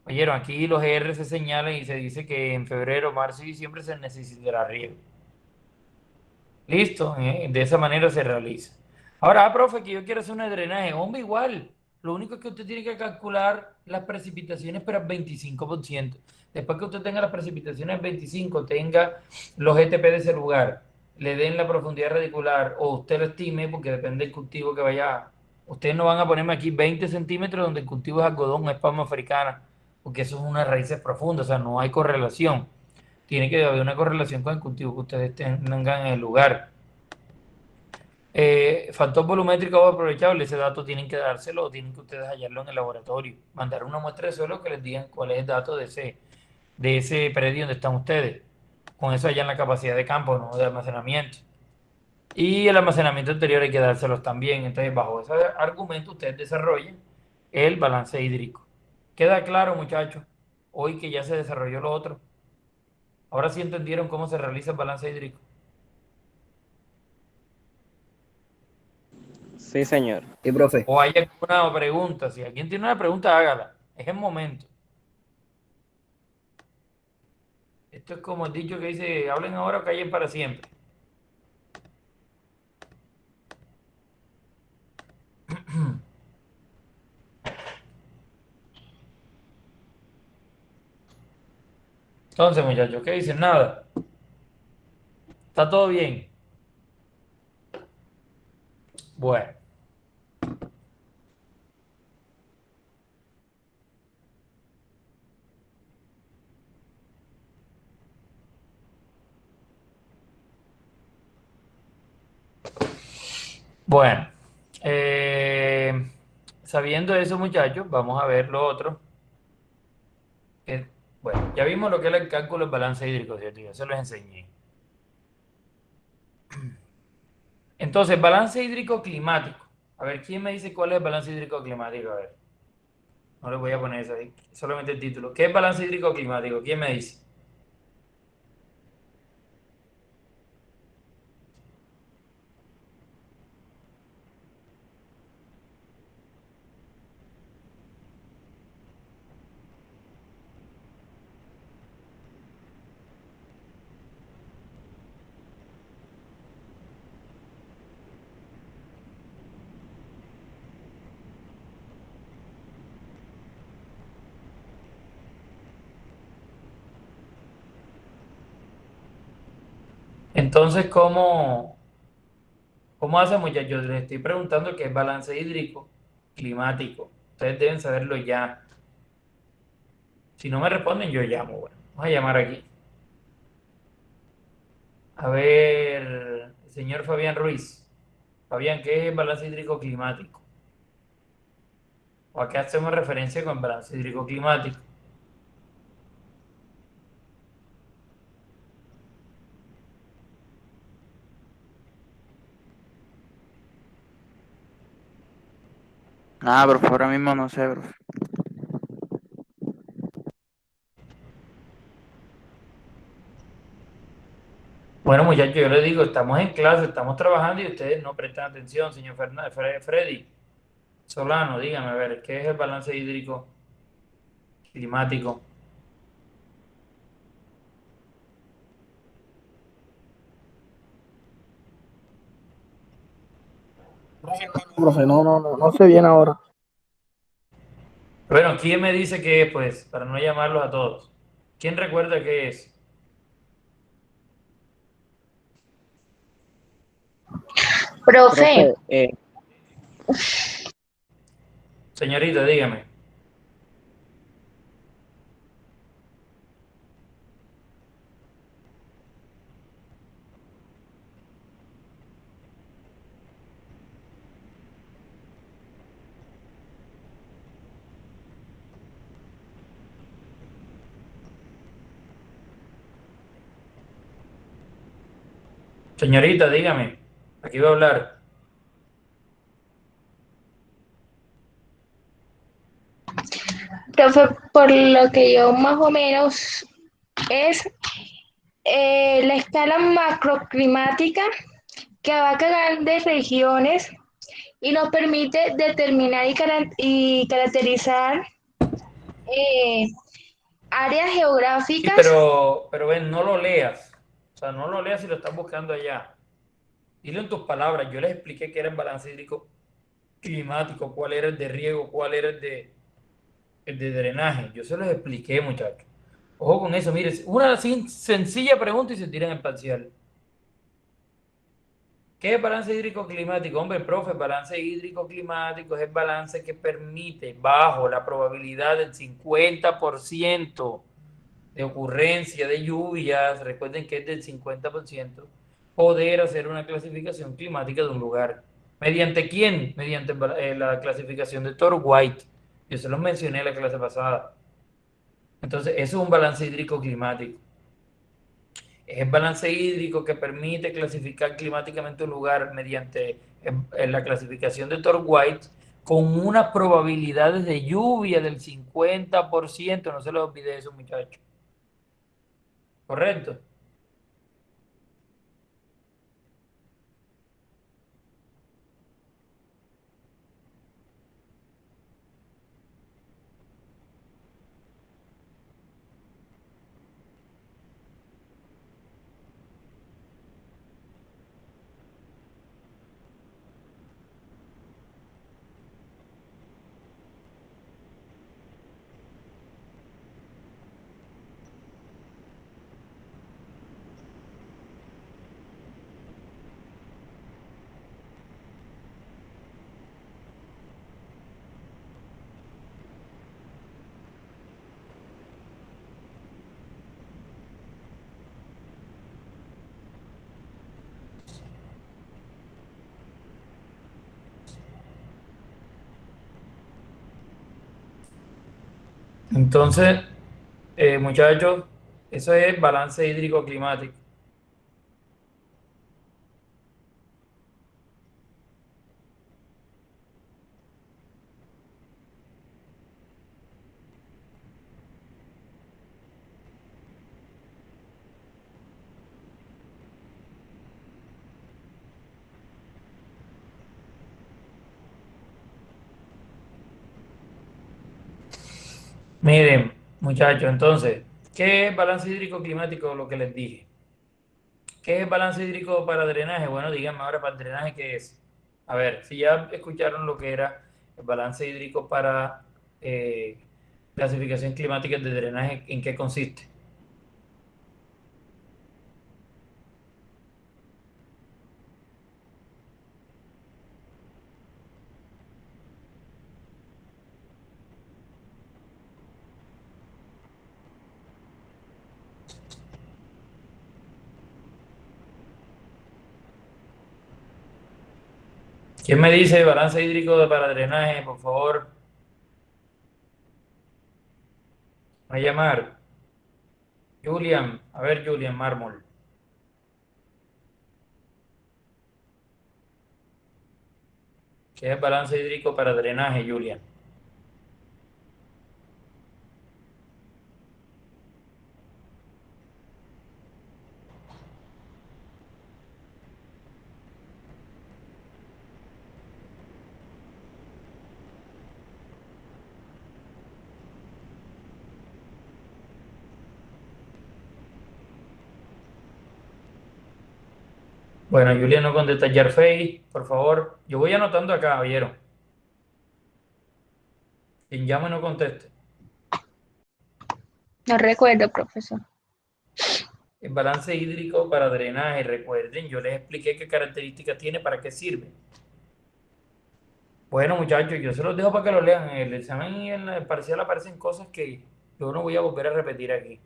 Oyeron, aquí los ER se señalan y se dice que en febrero, marzo y diciembre se necesitará riego. Listo, de esa manera se realiza. Ahora, profe, que yo quiero hacer un drenaje. Hombre, igual. Lo único es que usted tiene que calcular las precipitaciones para el 25%. Después que usted tenga las precipitaciones del 25, tenga los GTP de ese lugar, le den la profundidad radicular o usted lo estime, porque depende del cultivo que vaya. Ustedes no van a ponerme aquí 20 centímetros donde el cultivo es algodón o es palma africana, porque eso es unas raíces profundas, o sea, no hay correlación. Tiene que haber una correlación con el cultivo que ustedes tengan en el lugar. Factor volumétrico o aprovechable, ese dato tienen que dárselo o tienen que ustedes hallarlo en el laboratorio. Mandar una muestra de suelo que les digan cuál es el dato de ese predio donde están ustedes. Con eso hallan la capacidad de campo, no de almacenamiento. Y el almacenamiento anterior hay que dárselos también. Entonces, bajo ese argumento, ustedes desarrollen el balance hídrico. ¿Queda claro, muchachos? Hoy que ya se desarrolló lo otro. Ahora sí entendieron cómo se realiza el balance hídrico. Sí, señor. Sí, profe. O hay alguna pregunta. Si alguien tiene una pregunta, hágala. Es el momento. Esto es como el dicho que dice, hablen ahora o callen para siempre. Entonces, muchachos, ¿qué dicen? Nada. ¿Está todo bien? Bueno. Bueno. Eh, sabiendo eso, muchachos, vamos a ver lo otro. Bueno, ya vimos lo que es el cálculo del balance hídrico, ¿cierto? Ya se los enseñé. Entonces, balance hídrico climático. A ver, ¿quién me dice cuál es el balance hídrico climático? A ver, no le voy a poner eso ahí, solamente el título. ¿Qué es balance hídrico climático? ¿Quién me dice? Entonces, ¿cómo hacen, muchachos? Les estoy preguntando qué es balance hídrico climático. Ustedes deben saberlo ya. Si no me responden, yo llamo. Bueno, vamos a llamar aquí. A ver, señor Fabián Ruiz. Fabián, ¿qué es el balance hídrico climático? ¿O a qué hacemos referencia con balance hídrico climático? Nada, profe, ahora mismo no sé, profe. Bueno, muchachos, yo les digo, estamos en clase, estamos trabajando y ustedes no prestan atención, señor Freddy Solano, dígame, a ver, ¿qué es el balance hídrico climático? Profe, no sé bien ahora. Bueno, ¿quién me dice qué es, pues, para no llamarlos a todos? ¿Quién recuerda qué es? Profe, Profe, Señorita, dígame. Señorita, dígame, aquí va a hablar. Profe, por lo que yo más o menos es la escala macroclimática que abarca grandes regiones y nos permite determinar y caracterizar eh, áreas Sí, geográficas. pero ven, no lo leas. O sea, no lo leas si lo estás buscando allá. Dilo en tus palabras. Yo les expliqué qué era el balance hídrico climático, cuál era el de riego, cuál era el de drenaje. Yo se los expliqué, muchachos. Ojo con eso, mire, una sencilla pregunta y se tiran el parcial. ¿Qué es balance hídrico climático? Hombre, profe, balance hídrico climático es el balance que permite, bajo la probabilidad del 50% de ocurrencia de lluvias, recuerden que es del 50%, poder hacer una clasificación climática de un lugar. ¿Mediante quién? Mediante la clasificación de Thor White. Yo se los mencioné en la clase pasada. Entonces, eso es un balance hídrico climático. Es el balance hídrico que permite clasificar climáticamente un lugar mediante la clasificación de Thor White con unas probabilidades de lluvia del 50%. No se les olvide eso, muchachos. ¿Correcto? Entonces, muchachos, eso es balance hídrico climático. Miren, muchachos, entonces, ¿qué es balance hídrico climático? Lo que les dije. ¿Qué es balance hídrico para drenaje? Bueno, díganme ahora para el drenaje qué es. A ver, si ya escucharon lo que era el balance hídrico para eh, clasificación climática de drenaje, ¿en qué consiste? ¿Quién me dice balance hídrico para drenaje, por favor? Va a llamar. Julian, a ver, Julian Mármol. ¿Qué es balance hídrico para drenaje, Julian? Bueno, Julian no contesta. Yarfei, por favor. Yo voy anotando acá, ¿vieron? Quien llame no conteste. No recuerdo, profesor. El balance hídrico para drenaje, recuerden, yo les expliqué qué características tiene, para qué sirve. Bueno, muchachos, yo se los dejo para que lo lean. En el examen y en el parcial aparecen cosas que yo no voy a volver a repetir aquí.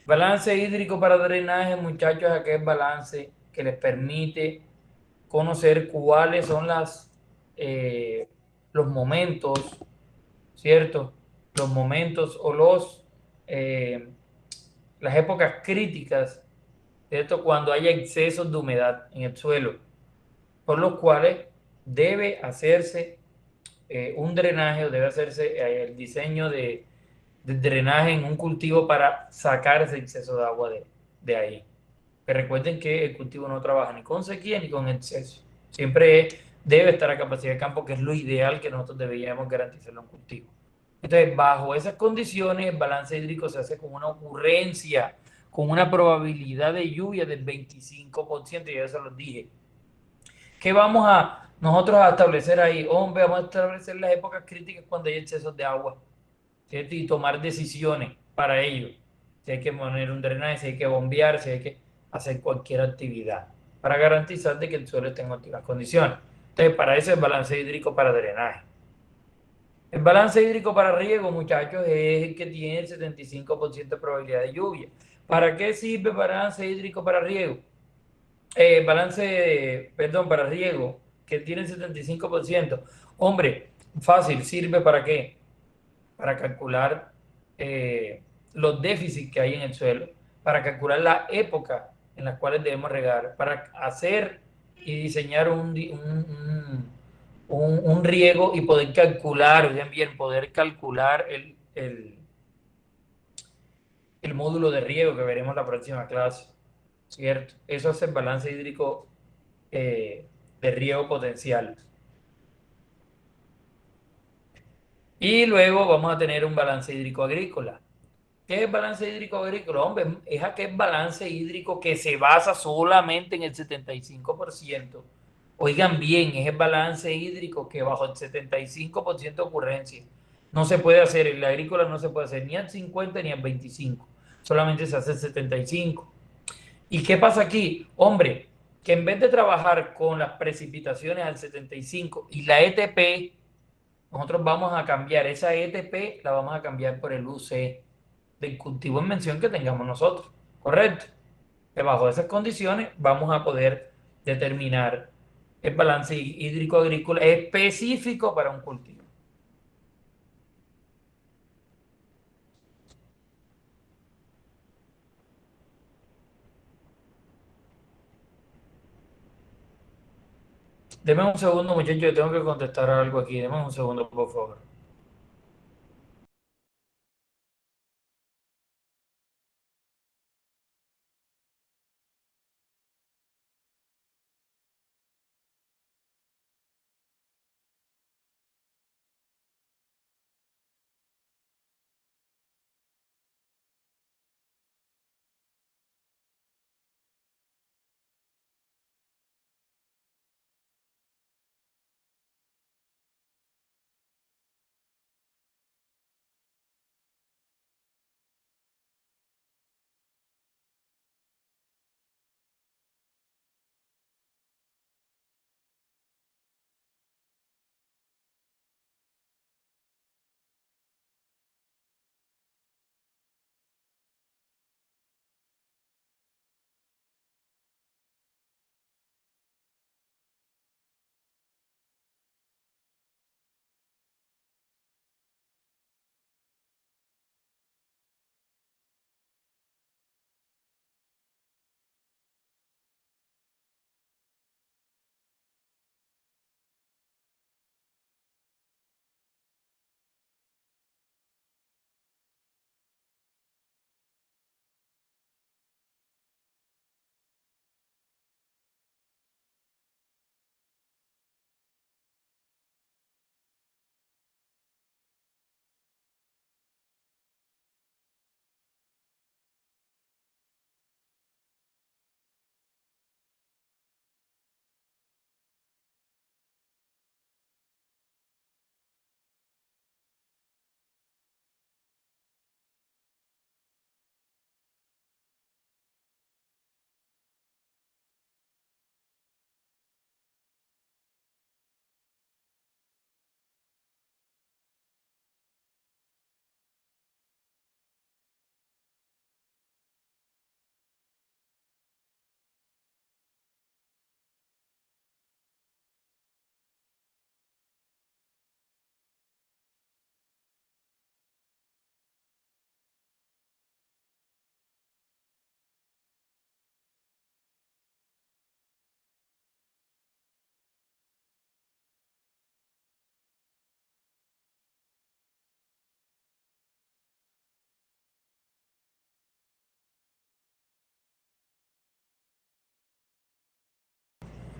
Balance hídrico para drenaje, muchachos, es aquel balance que les permite conocer cuáles son los momentos, ¿cierto? Los momentos o las épocas críticas ¿cierto? Cuando haya excesos de humedad en el suelo, por los cuales debe hacerse un drenaje o debe hacerse el diseño de drenaje en un cultivo para sacar ese exceso de agua de ahí. Pero recuerden que el cultivo no trabaja ni con sequía ni con exceso. Siempre debe estar a capacidad de campo, que es lo ideal que nosotros deberíamos garantizarle a un cultivo. Entonces, bajo esas condiciones, el balance hídrico se hace con una ocurrencia, con una probabilidad de lluvia del 25%, ya se los dije. ¿Qué vamos a nosotros a establecer ahí? Hombre, vamos a establecer las épocas críticas cuando hay excesos de agua, ¿cierto? Y tomar decisiones para ello. Si hay que poner un drenaje, si hay que bombear, si hay que hacer cualquier actividad para garantizar de que el suelo esté en óptimas condiciones. Entonces, para eso es balance hídrico para drenaje. El balance hídrico para riego, muchachos, es el que tiene el 75% de probabilidad de lluvia. ¿Para qué sirve balance hídrico para riego? Perdón, para riego, que tiene el 75%. Hombre, fácil, ¿sirve para qué? Para calcular los déficits que hay en el suelo, para calcular la época en las cuales debemos regar, para hacer y diseñar un riego y poder calcular, oigan bien, poder calcular el módulo de riego que veremos la próxima clase, ¿cierto? Eso hace el balance hídrico de riego potencial. Y luego vamos a tener un balance hídrico agrícola. ¿Qué es balance hídrico agrícola? Hombre, es aquel balance hídrico que se basa solamente en el 75%. Oigan bien, es el balance hídrico que bajo el 75% de ocurrencia no se puede hacer, en la agrícola no se puede hacer ni al 50 ni al 25, solamente se hace el 75. ¿Y qué pasa aquí? Hombre, que en vez de trabajar con las precipitaciones al 75 y la ETP, nosotros vamos a cambiar esa ETP, la vamos a cambiar por el UC del cultivo en mención que tengamos nosotros, ¿correcto? Que bajo esas condiciones vamos a poder determinar el balance hídrico agrícola específico para un cultivo. Deme un segundo, muchachos, yo tengo que contestar algo aquí. Deme un segundo, por favor.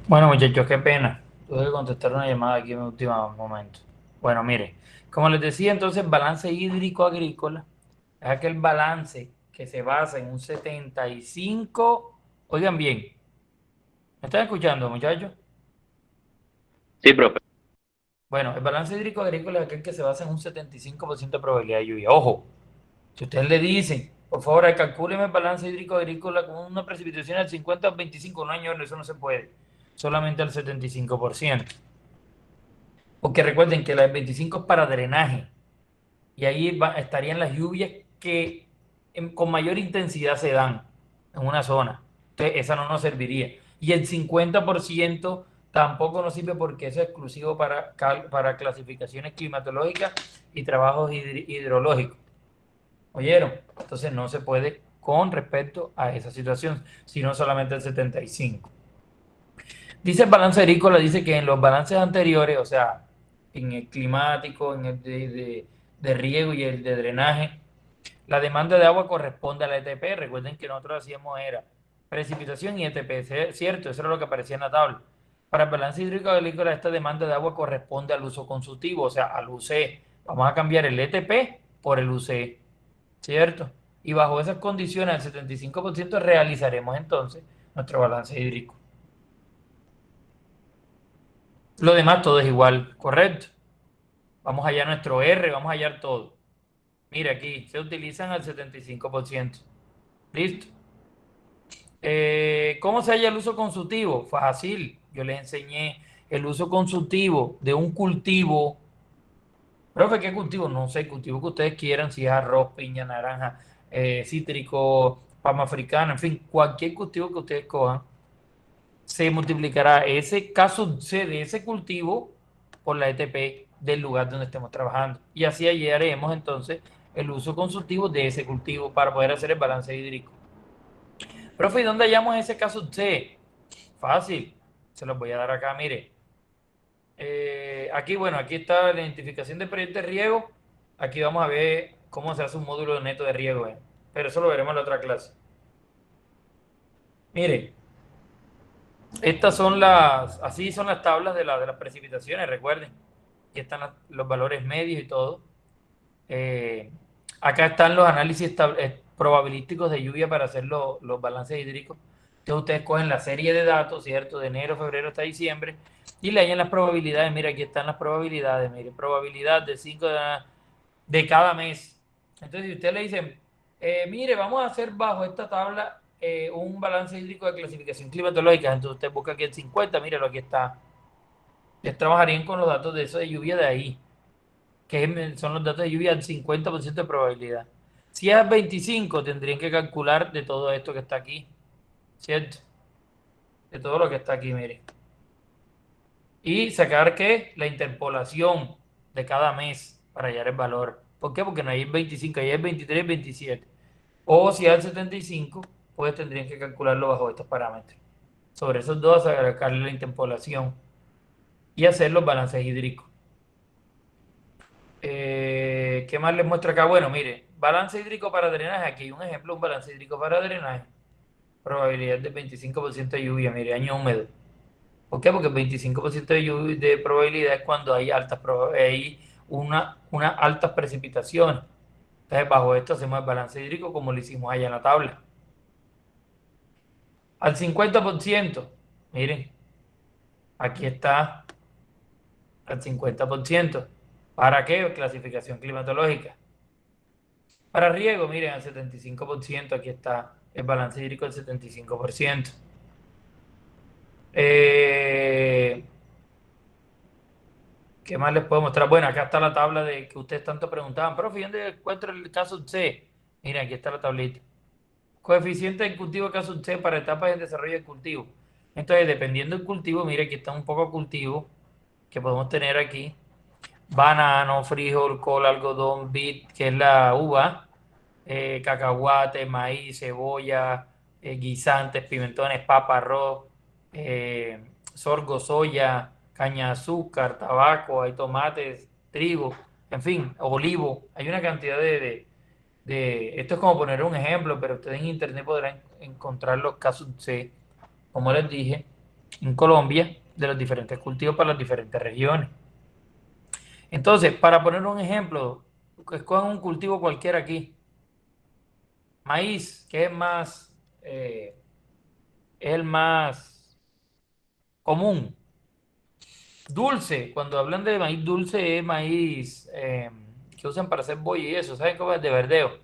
Bueno, muchachos, qué pena. Tuve que contestar una llamada aquí en el último momento. Bueno, mire, como les decía, entonces, balance hídrico agrícola es aquel balance que se basa en un 75. Oigan bien, ¿me están escuchando, muchachos? Sí, profe. Bueno, el balance hídrico agrícola es aquel que se basa en un 75% de probabilidad de lluvia. Ojo, si ustedes le dicen, por favor, calcúleme el balance hídrico agrícola con una precipitación al 50 al 25, no, señor, eso no se puede. Solamente al 75%. Porque recuerden que la del 25 es para drenaje. Y ahí estarían las lluvias que con mayor intensidad se dan en una zona. Entonces, esa no nos serviría. Y el 50% tampoco nos sirve porque eso es exclusivo para clasificaciones climatológicas y trabajos hidrológicos. ¿Oyeron? Entonces no se puede con respecto a esa situación, sino solamente el 75. Dice el balance agrícola, dice que en los balances anteriores, o sea, en el climático, en el de riego y el de drenaje, la demanda de agua corresponde a la ETP. Recuerden que nosotros hacíamos era precipitación y ETP, ¿cierto? Eso era lo que aparecía en la tabla. Para el balance hídrico agrícola, esta demanda de agua corresponde al uso consultivo, o sea, al UC. Vamos a cambiar el ETP por el UC, ¿cierto? Y bajo esas condiciones, al 75% realizaremos entonces nuestro balance hídrico. Lo demás todo es igual, ¿correcto? Vamos a hallar nuestro R, vamos a hallar todo. Mira aquí, se utilizan al 75%. ¿Listo? ¿Cómo se halla el uso consultivo? Fácil. Yo les enseñé el uso consultivo de un cultivo. Profe, ¿qué cultivo? No sé, cultivo que ustedes quieran, si es arroz, piña, naranja, cítrico, palma africana, en fin, cualquier cultivo que ustedes cojan, se multiplicará ese caso C de ese cultivo por la ETP del lugar donde estemos trabajando. Y así hallaremos entonces el uso consultivo de ese cultivo para poder hacer el balance hídrico. Profe, ¿y dónde hallamos ese caso C? Fácil, se los voy a dar acá, mire. Aquí, bueno, aquí está la identificación de proyecto de riego. Aquí vamos a ver cómo se hace un módulo neto de riego, pero eso lo veremos en la otra clase. Mire, estas son así son las tablas de las precipitaciones, recuerden. Aquí están los valores medios y todo. Acá están los análisis probabilísticos de lluvia para hacer los balances hídricos. Entonces ustedes cogen la serie de datos, ¿cierto? De enero, febrero hasta diciembre y le hallan las probabilidades. Mira, aquí están las probabilidades. Mire, probabilidad de 5 de cada mes. Entonces, si usted le dicen, mire, vamos a hacer bajo esta tabla un balance hídrico de clasificación climatológica. Entonces usted busca aquí el 50, míralo, aquí está. Ustedes trabajarían con los datos de eso de lluvia de ahí, que son los datos de lluvia al 50% de probabilidad. Si es 25, tendrían que calcular de todo esto que está aquí, ¿cierto? De todo lo que está aquí, mire. Y sacar, ¿qué? La interpolación de cada mes para hallar el valor. ¿Por qué? Porque no hay el 25, ahí es 23, 27. O si es el 75, pues tendrían que calcularlo bajo estos parámetros. Sobre esos dos, sacarle la interpolación y hacer los balances hídricos. ¿Qué más les muestro acá? Bueno, mire, balance hídrico para drenaje. Aquí hay un ejemplo, un balance hídrico para drenaje. Probabilidad de 25% de lluvia, mire, año húmedo. ¿Por qué? Porque el 25% de lluvia de probabilidad es cuando hay unas altas precipitaciones. Entonces, bajo esto hacemos el balance hídrico como lo hicimos allá en la tabla. Al 50%, miren, aquí está al 50%. ¿Para qué? Clasificación climatológica. Para riego, miren, al 75%, aquí está el balance hídrico del 75%. ¿Qué más les puedo mostrar? Bueno, acá está la tabla de que ustedes tanto preguntaban, profe, ¿dónde encuentro el caso C? Miren, aquí está la tablita. Coeficiente del cultivo caso C para etapas de desarrollo del cultivo. Entonces, dependiendo del cultivo, mire, aquí está un poco cultivo que podemos tener aquí. Banano, frijol, col, algodón, vid, que es la uva, cacahuate, maíz, cebolla, guisantes, pimentones, papa, arroz, sorgo, soya, caña de azúcar, tabaco, hay tomates, trigo, en fin, olivo. Hay una cantidad esto es como poner un ejemplo, pero ustedes en internet podrán encontrar los casos C, como les dije, en Colombia de los diferentes cultivos para las diferentes regiones. Entonces, para poner un ejemplo, escojan un cultivo cualquiera aquí. Maíz, que es el más común. Dulce, cuando hablan de maíz dulce, es maíz que usan para hacer bollo y eso, ¿saben cómo es? De verdeo.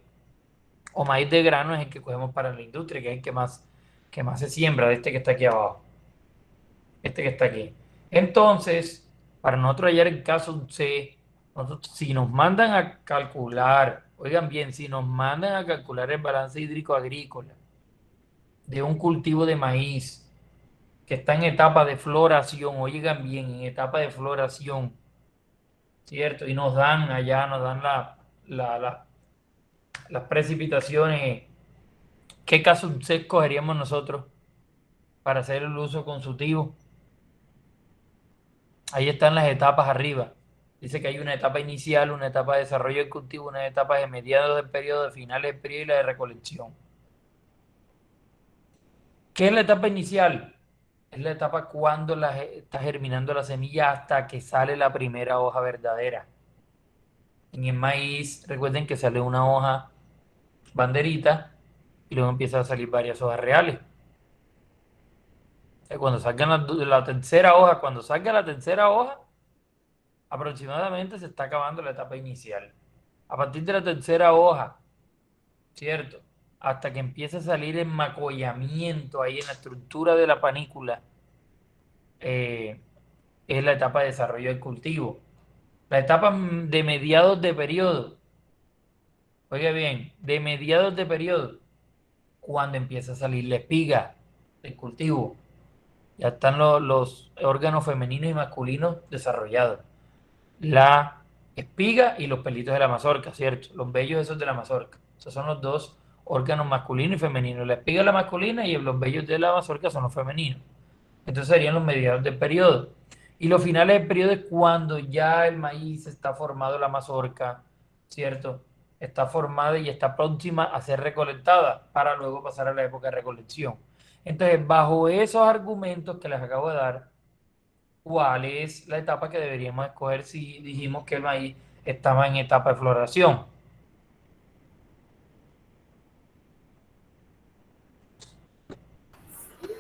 O maíz de grano es el que cogemos para la industria, que es el que más se siembra, de este que está aquí abajo. Este que está aquí. Entonces, para nosotros hallar el caso C, si nos mandan a calcular, oigan bien, si nos mandan a calcular el balance hídrico agrícola de un cultivo de maíz que está en etapa de floración, oigan bien, en etapa de floración, ¿cierto? Y nos dan las precipitaciones. ¿Qué caso C escogeríamos nosotros para hacer el uso consultivo? Ahí están las etapas arriba. Dice que hay una etapa inicial, una etapa de desarrollo del cultivo, una etapa de mediados del periodo, de finales del periodo y la de recolección. ¿Qué es la etapa inicial? Es la etapa cuando está germinando la semilla hasta que sale la primera hoja verdadera. En el maíz, recuerden que sale una hoja banderita y luego empiezan a salir varias hojas reales. Cuando salga la tercera hoja, aproximadamente se está acabando la etapa inicial. A partir de la tercera hoja, ¿cierto? Hasta que empiece a salir el macollamiento ahí en la estructura de la panícula, es la etapa de desarrollo del cultivo. La etapa de mediados de periodo, oiga bien, de mediados de periodo, cuando empieza a salir la espiga del cultivo. Ya están los órganos femeninos y masculinos desarrollados. La espiga y los pelitos de la mazorca, ¿cierto? Los vellos esos de la mazorca. Esos son los dos órganos masculinos y femeninos. La espiga es la masculina y los vellos de la mazorca son los femeninos. Entonces serían los mediados del periodo. Y los finales del periodo es cuando ya el maíz está formado, la mazorca, ¿cierto? Está formada y está próxima a ser recolectada para luego pasar a la época de recolección. Entonces, bajo esos argumentos que les acabo de dar, ¿cuál es la etapa que deberíamos escoger si dijimos que el maíz estaba en etapa de floración?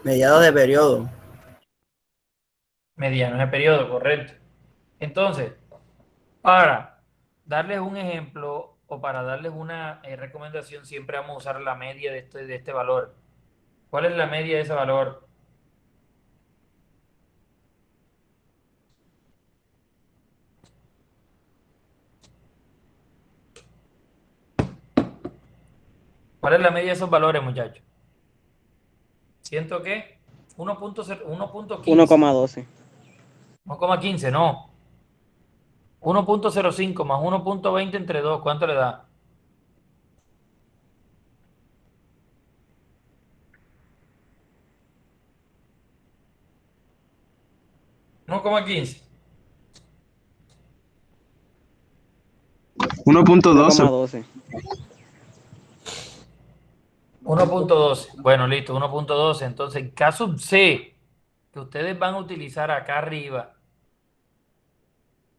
Mediados de periodo. Medianos de periodo, correcto. Entonces, para darles un ejemplo o para darles una recomendación, siempre vamos a usar la media de este valor. ¿Cuál es la media de ese valor? ¿Cuál es la media de esos valores, muchachos? ¿Siento que? 1.15. 1,12. 1,15, no. 1.05 más 1.20 entre 2, ¿cuánto le da? ¿1,15? 1.12. 1,12. 1.12. Bueno, listo, 1.12. Entonces, el caso C que ustedes van a utilizar acá arriba,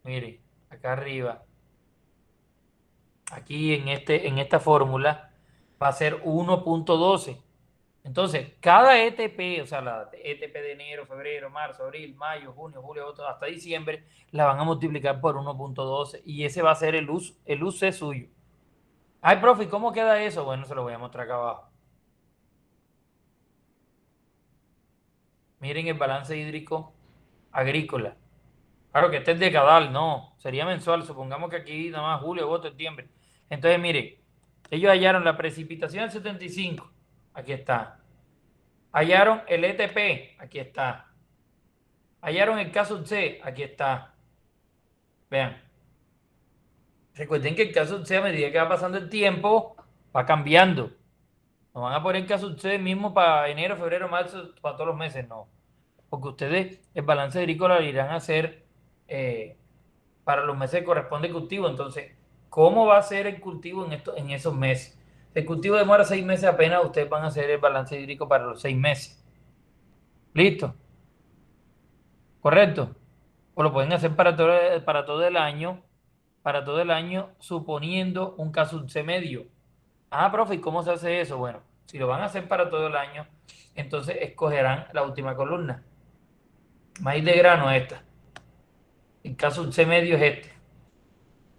mire, acá arriba, aquí en esta fórmula, va a ser 1.12. Entonces, cada ETP, o sea, la ETP de enero, febrero, marzo, abril, mayo, junio, julio, agosto, hasta diciembre, la van a multiplicar por 1.12 y ese va a ser el UC suyo. Ay, profe, ¿cómo queda eso? Bueno, se lo voy a mostrar acá abajo. Miren el balance hídrico agrícola. Claro que este es decadal, no, sería mensual. Supongamos que aquí nada más julio, agosto, septiembre. Entonces, miren, ellos hallaron la precipitación del 75, aquí está. Hallaron el ETP, aquí está. Hallaron el caso C, aquí está. Vean. Recuerden que el caso C, a medida que va pasando el tiempo, va cambiando. No van a poner caso ustedes mismos para enero, febrero, marzo, para todos los meses, no. Porque ustedes el balance agrícola lo irán a hacer para los meses que corresponde el cultivo. Entonces, ¿cómo va a ser el cultivo en esos meses? El cultivo demora 6 meses apenas, ustedes van a hacer el balance hídrico para los 6 meses. ¿Listo? ¿correcto? O lo pueden hacer para todo el año, suponiendo un caso C medio. Ah, profe, ¿y cómo se hace eso? Bueno, si lo van a hacer para todo el año, entonces escogerán la última columna. Maíz de grano esta. El caso C medio es este.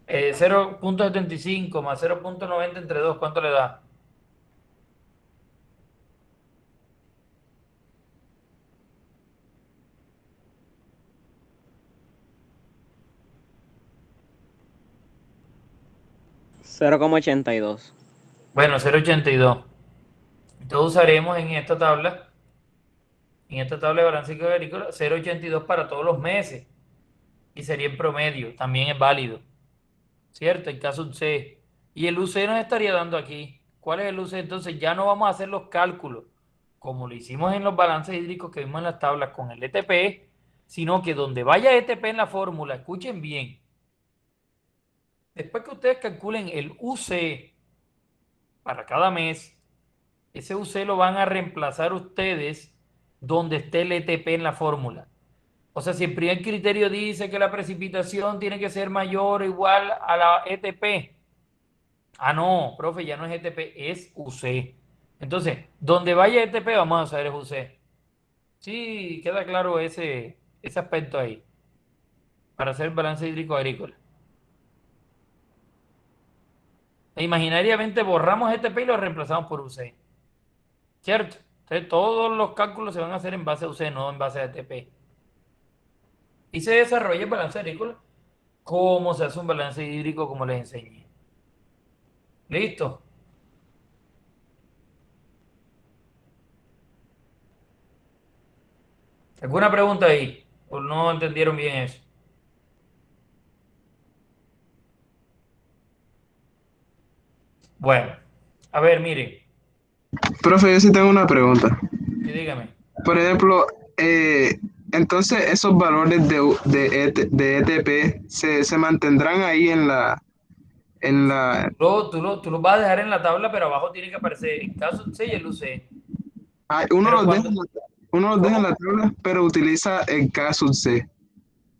0.75 más 0.90 entre 2, ¿cuánto le da? $0,82. Bueno, 0.82. Entonces usaremos en esta tabla de balance agrícola, 0.82 para todos los meses. Y sería en promedio, también es válido. ¿Cierto? El caso UC. Y el UC nos estaría dando aquí. ¿Cuál es el UC? Entonces ya no vamos a hacer los cálculos como lo hicimos en los balances hídricos que vimos en las tablas con el ETP, sino que donde vaya ETP en la fórmula, escuchen bien, después que ustedes calculen el UC para cada mes, ese UC lo van a reemplazar ustedes donde esté el ETP en la fórmula. O sea, si el primer criterio dice que la precipitación tiene que ser mayor o igual a la ETP. Ah, no, profe, ya no es ETP, es UC. Entonces, donde vaya ETP vamos a saber es UC. Sí, queda claro ese aspecto ahí. Para hacer balance hídrico agrícola. E imaginariamente borramos ETP y lo reemplazamos por UC. ¿Cierto? Entonces, todos los cálculos se van a hacer en base a UC, no en base a ETP. Y se desarrolla el balance agrícola como se hace un balance hídrico, como les enseñé. ¿Listo? ¿Alguna pregunta ahí? ¿O no entendieron bien eso? Bueno, a ver, miren. Profe, yo sí tengo una pregunta. Sí, dígame. Por ejemplo, entonces esos valores de ETP se mantendrán ahí Tú lo vas a dejar en la tabla, pero abajo tiene que aparecer el caso C y el UC. uno Pero los deja, cuando, uno los deja en ¿cómo? la tabla, pero utiliza el caso C.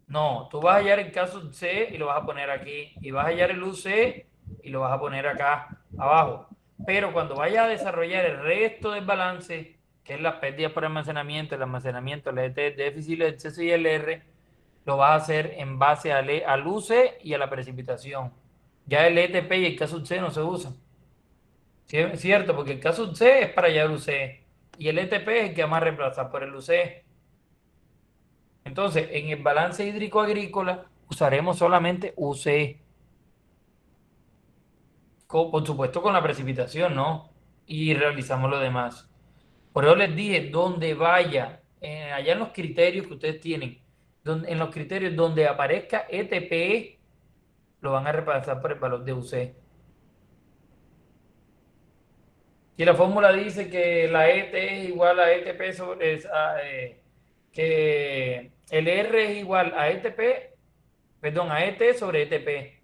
No, tú vas a hallar el caso C y lo vas a poner aquí. Y vas a hallar el UC y lo vas a poner acá abajo. Pero cuando vayas a desarrollar el resto del balance, que es las pérdidas por almacenamiento, el almacenamiento, el déficit, el exceso y el R, lo vas a hacer en base al UC y a la precipitación. Ya el ETP y el caso C no se usan. ¿Cierto? Porque el caso C es para hallar UC y el ETP es el que vamos a reemplazar por el UC. Entonces, en el balance hídrico agrícola usaremos solamente UC. Por supuesto con la precipitación, ¿no? Y realizamos lo demás. Por eso les dije, donde vaya, allá en los criterios que ustedes tienen, en los criterios donde aparezca ETP, lo van a reemplazar por el valor de UC. Si la fórmula dice que la ET es igual a ETP que el R es igual a ETP, perdón, a ET sobre ETP,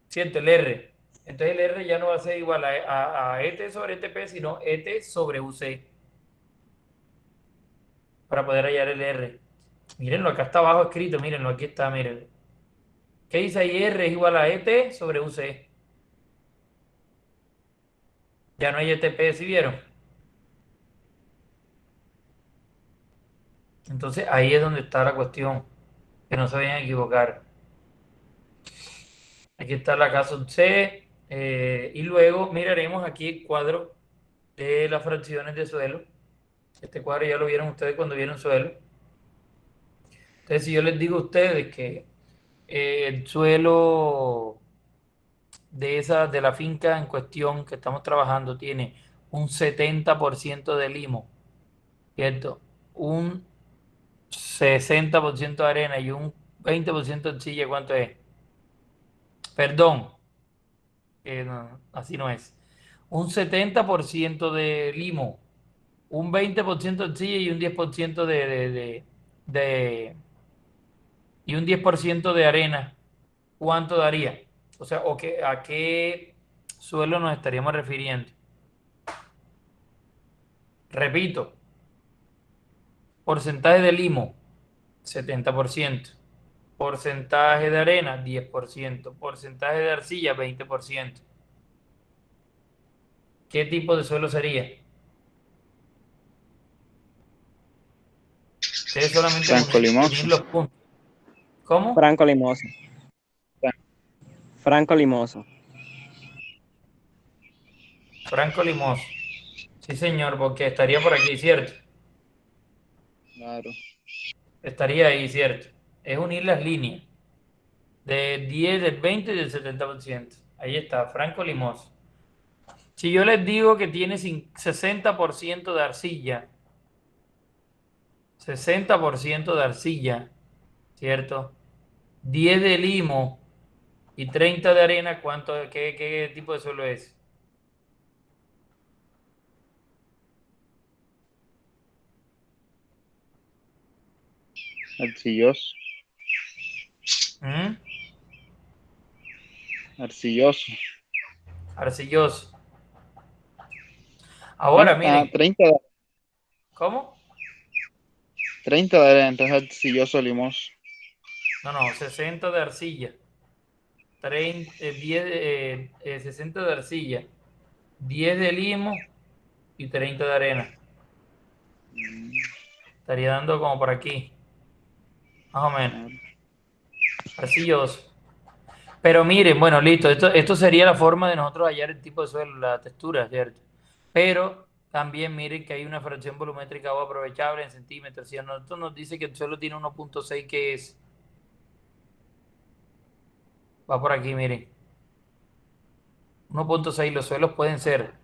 ¿cierto? El R. Entonces el R ya no va a ser igual a ET sobre ETP, sino ET sobre UC. Para poder hallar el R. Mírenlo, acá está abajo escrito, mírenlo, aquí está, mírenlo. ¿Qué dice ahí? R es igual a ET sobre UC. Ya no hay ETP, ¿sí vieron? Entonces ahí es donde está la cuestión, que no se vayan a equivocar. Aquí está la caso C, y luego miraremos aquí el cuadro de las fracciones de suelo. Este cuadro ya lo vieron ustedes cuando vieron suelo. Entonces, si yo les digo a ustedes que el suelo de la finca en cuestión que estamos trabajando tiene un 70% de limo, ¿cierto? Un 60% de arena y un 20% de arcilla, ¿cuánto es? Perdón, no, así no es. Un 70% de limo, un 20% de arcilla y un 10% y un 10% de arena. ¿Cuánto daría? O sea, ¿a qué suelo nos estaríamos refiriendo? Repito, porcentaje de limo, 70%. Porcentaje de arena, 10%. Porcentaje de arcilla, 20%. ¿Qué tipo de suelo sería? Ustedes solamente Franco Limoso. unir los puntos. ¿Cómo? Franco Limoso. Franco Limoso. Franco Limoso. Sí, señor, porque estaría por aquí, ¿cierto? Claro. Estaría ahí, ¿cierto? Es unir las líneas. De 10, del 20 y del 70%. Ahí está, Franco Limoso. Si yo les digo que tiene 60% de arcilla, 60% de arcilla, ¿cierto? 10 de limo y 30 de arena, qué tipo de suelo es? Arcilloso. ¿Mm? Arcilloso. Arcilloso. Ahora, miren, 30 ¿cómo? de arena, entonces arcilloso limoso. No, 60 de arcilla. 60 de arcilla. 10 de limo y 30 de arena. Estaría dando como por aquí. Más o menos. Arcilloso. Pero miren, bueno, listo. Esto sería la forma de nosotros hallar el tipo de suelo, la textura, ¿cierto? Pero también miren que hay una fracción volumétrica o aprovechable en centímetros. Si a nosotros nos dice que el suelo tiene 1.6, ¿qué es? Va por aquí, miren. 1.6, los suelos pueden ser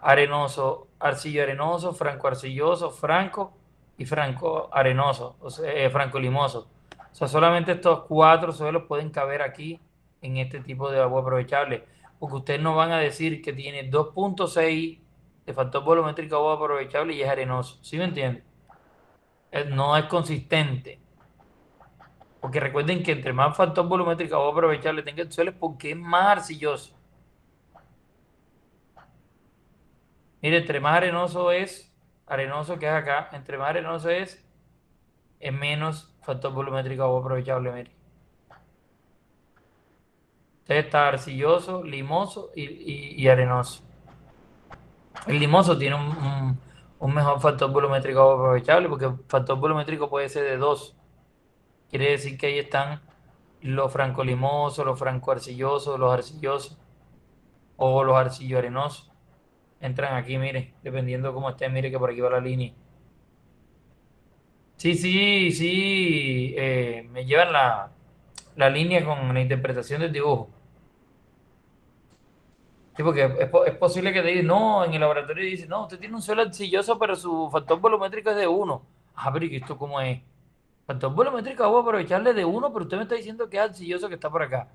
arenoso, arcillo arenoso, franco arcilloso, franco y franco arenoso, o sea, franco limoso. O sea, solamente estos 4 suelos pueden caber aquí en este tipo de agua aprovechable, porque ustedes no van a decir que tiene 2.6 de factor volumétrico agua aprovechable y es arenoso. ¿Sí me entienden? No es consistente. Porque recuerden que entre más factor volumétrico agua aprovechable tenga el suelo es porque es más arcilloso. Mire, entre más arenoso es, arenoso que es acá, entre más arenoso es menos factor volumétrico agua aprovechable, mire. Entonces está arcilloso, limoso y arenoso. El limoso tiene un mejor factor volumétrico agua aprovechable porque el factor volumétrico puede ser de 2. Quiere decir que ahí están los francolimosos, los francoarcillosos, los arcillosos o los arcillo arenosos. Entran aquí, mire, dependiendo cómo esté, mire que por aquí va la línea. Sí, me llevan la línea con la interpretación del dibujo. Sí, porque es posible que te digan, no, en el laboratorio dice, no, usted tiene un suelo arcilloso, pero su factor volumétrico es de 1. Ah, pero ¿y esto cómo es? Factor volumétrico, voy a aprovecharle de 1, pero usted me está diciendo que es arcilloso que está por acá.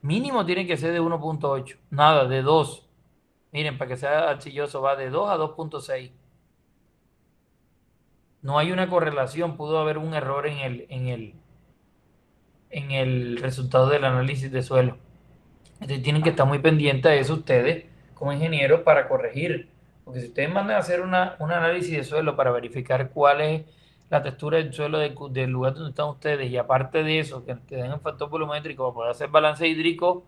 Mínimo tiene que ser de 1.8. Nada, de 2. Miren, para que sea arcilloso va de 2 a 2.6. No hay una correlación, pudo haber un error en el resultado del análisis de suelo. Entonces tienen que estar muy pendientes de eso ustedes como ingenieros para corregir. Porque si ustedes mandan a hacer un análisis de suelo para verificar cuál es la textura del suelo del lugar donde están ustedes y aparte de eso, que te den el factor volumétrico para poder hacer balance hídrico.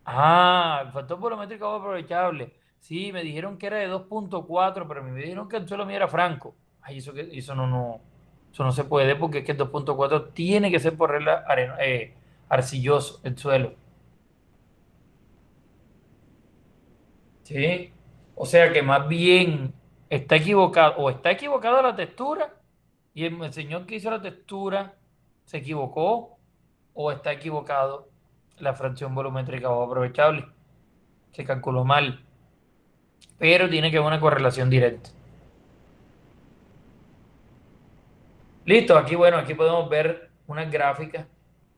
Ah, el factor volumétrico es aprovechable. Sí, me dijeron que era de 2.4, pero me dijeron que el suelo mío era franco. Ay, eso no se puede porque es que el 2.4 tiene que ser por regla arcilloso el suelo. ¿Sí? O sea que más bien está equivocado, o está equivocada la textura, y el señor que hizo la textura se equivocó, o está equivocado la fracción volumétrica o aprovechable. Se calculó mal, pero tiene que haber una correlación directa. Listo, aquí bueno, aquí podemos ver unas gráficas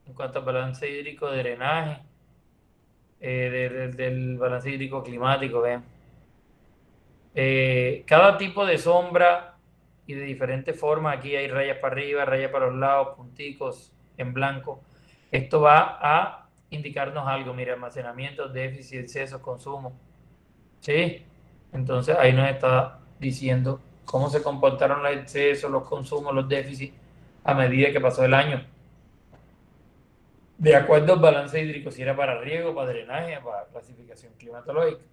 en cuanto al balance hídrico de drenaje, del balance hídrico climático, vean. Cada tipo de sombra y de diferentes formas, aquí hay rayas para arriba, rayas para los lados, punticos en blanco. Esto va a indicarnos algo, mira, almacenamiento, déficit, exceso, consumo. ¿Sí? Entonces ahí nos está diciendo cómo se comportaron los excesos, los consumos, los déficits a medida que pasó el año, de acuerdo al balance hídrico, si era para riego, para drenaje, para clasificación climatológica.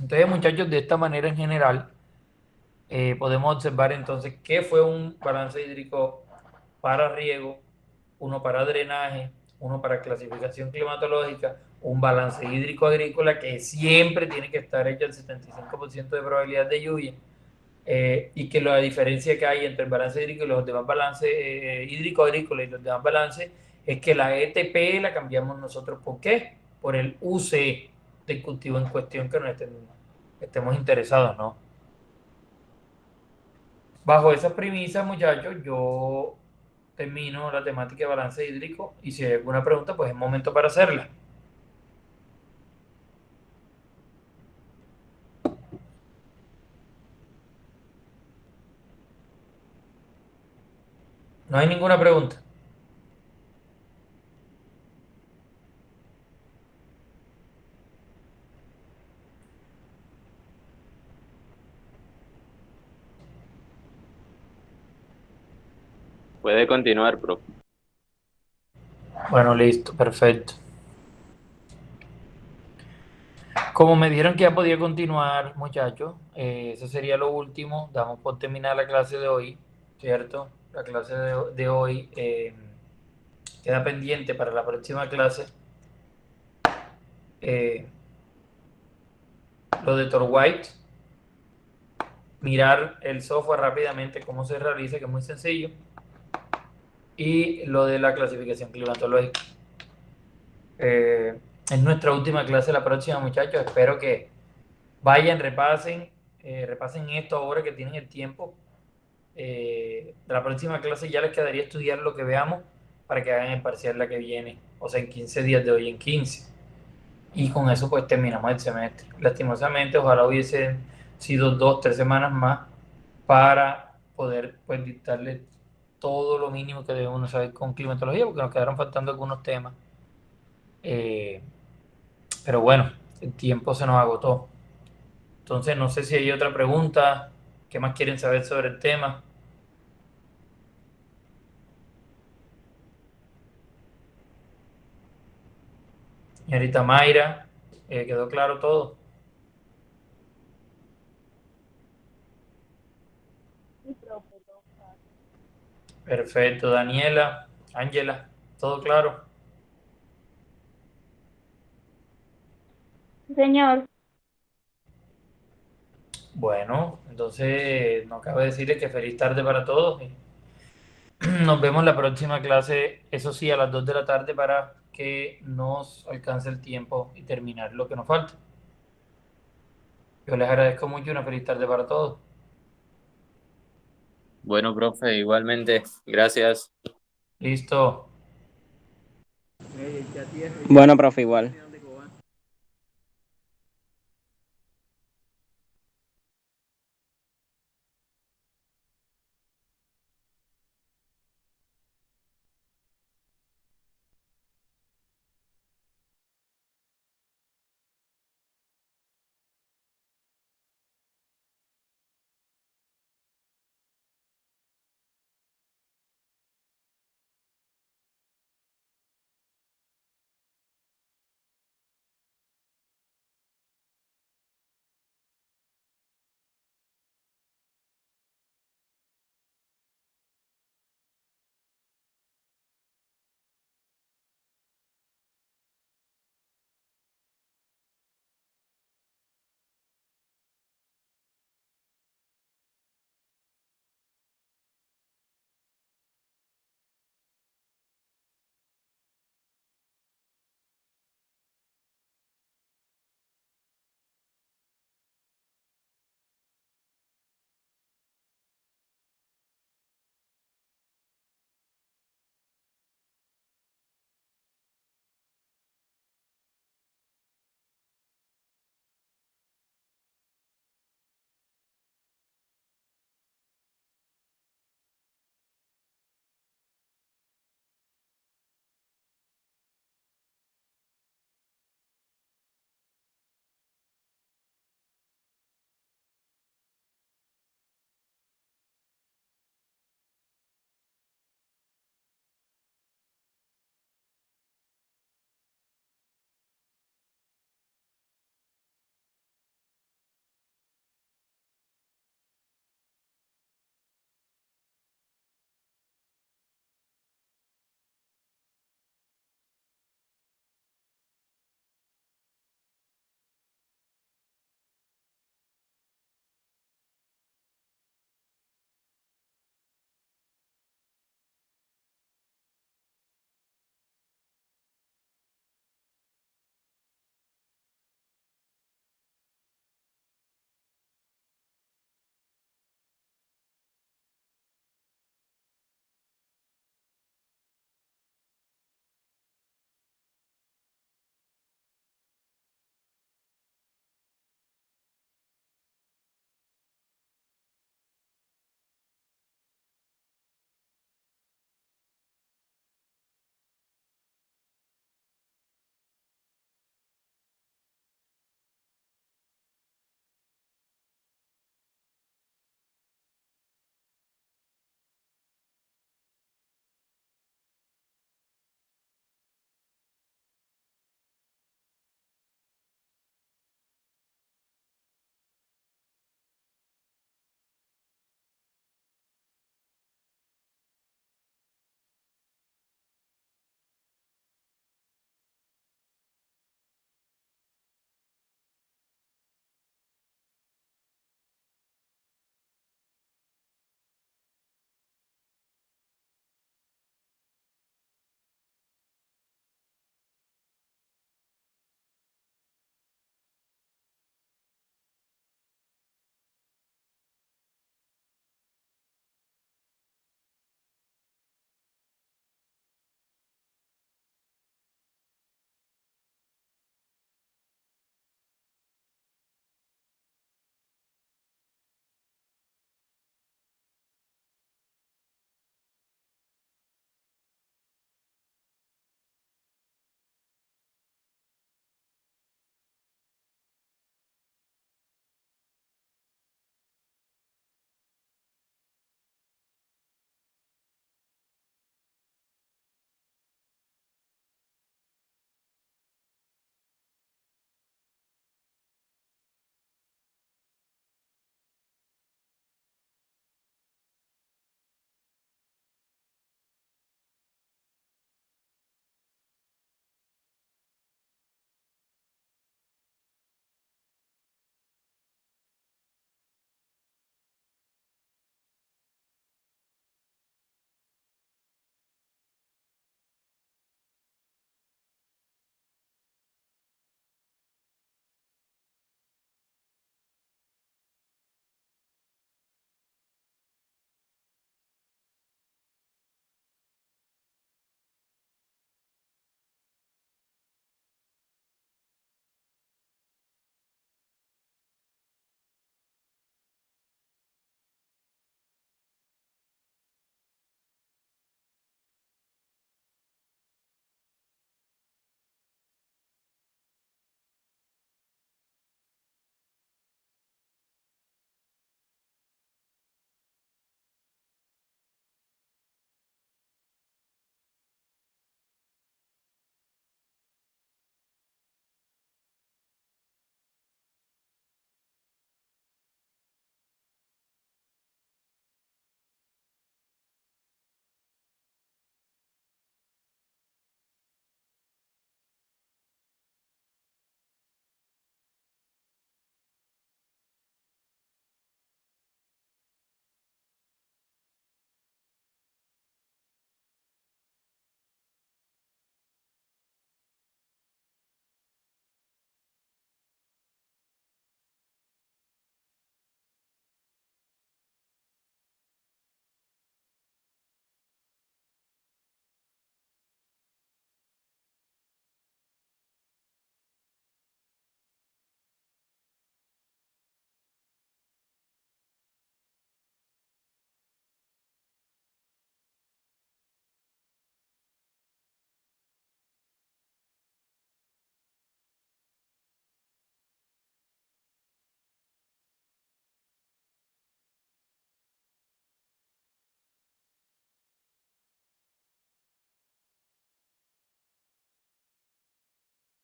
Entonces, muchachos, de esta manera en general, podemos observar entonces qué fue un balance hídrico para riego, uno para drenaje, uno para clasificación climatológica, un balance hídrico agrícola que siempre tiene que estar hecho al 75% de probabilidad de lluvia, y que la diferencia que hay entre el balance hídrico y los demás balances hídrico agrícola y los demás balances es que la ETP la cambiamos nosotros. ¿Por qué? Por el UCE del cultivo en cuestión que nos estemos interesados, ¿no? Bajo esas premisas, muchachos, yo termino la temática de balance hídrico y si hay alguna pregunta, pues es momento para hacerla. No hay ninguna pregunta. Puede continuar, profe. Bueno, listo, perfecto. Como me dijeron que ya podía continuar, muchachos, eso sería lo último. Damos por terminar la clase de hoy, ¿cierto? La clase de hoy queda pendiente para la próxima clase. Lo de Torwhite, mirar el software rápidamente, cómo se realiza, que es muy sencillo. Y lo de la clasificación climatológica. Es nuestra última clase la próxima, muchachos. Espero que vayan, repasen esto ahora que tienen el tiempo. La próxima clase ya les quedaría estudiar lo que veamos para que hagan el parcial la que viene, o sea, en 15 días de hoy en 15. Y con eso pues terminamos el semestre. Lastimosamente, ojalá hubiesen sido 2, 3 semanas más para poder pues dictarle todo lo mínimo que debemos saber con climatología, porque nos quedaron faltando algunos temas. Pero bueno, el tiempo se nos agotó. Entonces, no sé si hay otra pregunta. ¿Qué más quieren saber sobre el tema? Señorita Mayra, ¿quedó claro todo? Perfecto. Daniela, Ángela, ¿todo claro? Señor, Bueno, entonces no cabe decirles que feliz tarde para todos. Nos vemos la próxima clase, eso sí, a las 2 de la tarde para que nos alcance el tiempo y terminar lo que nos falta. Yo les agradezco mucho y una feliz tarde para todos. Bueno, profe, igualmente. Gracias. Listo. Bueno, profe, igual.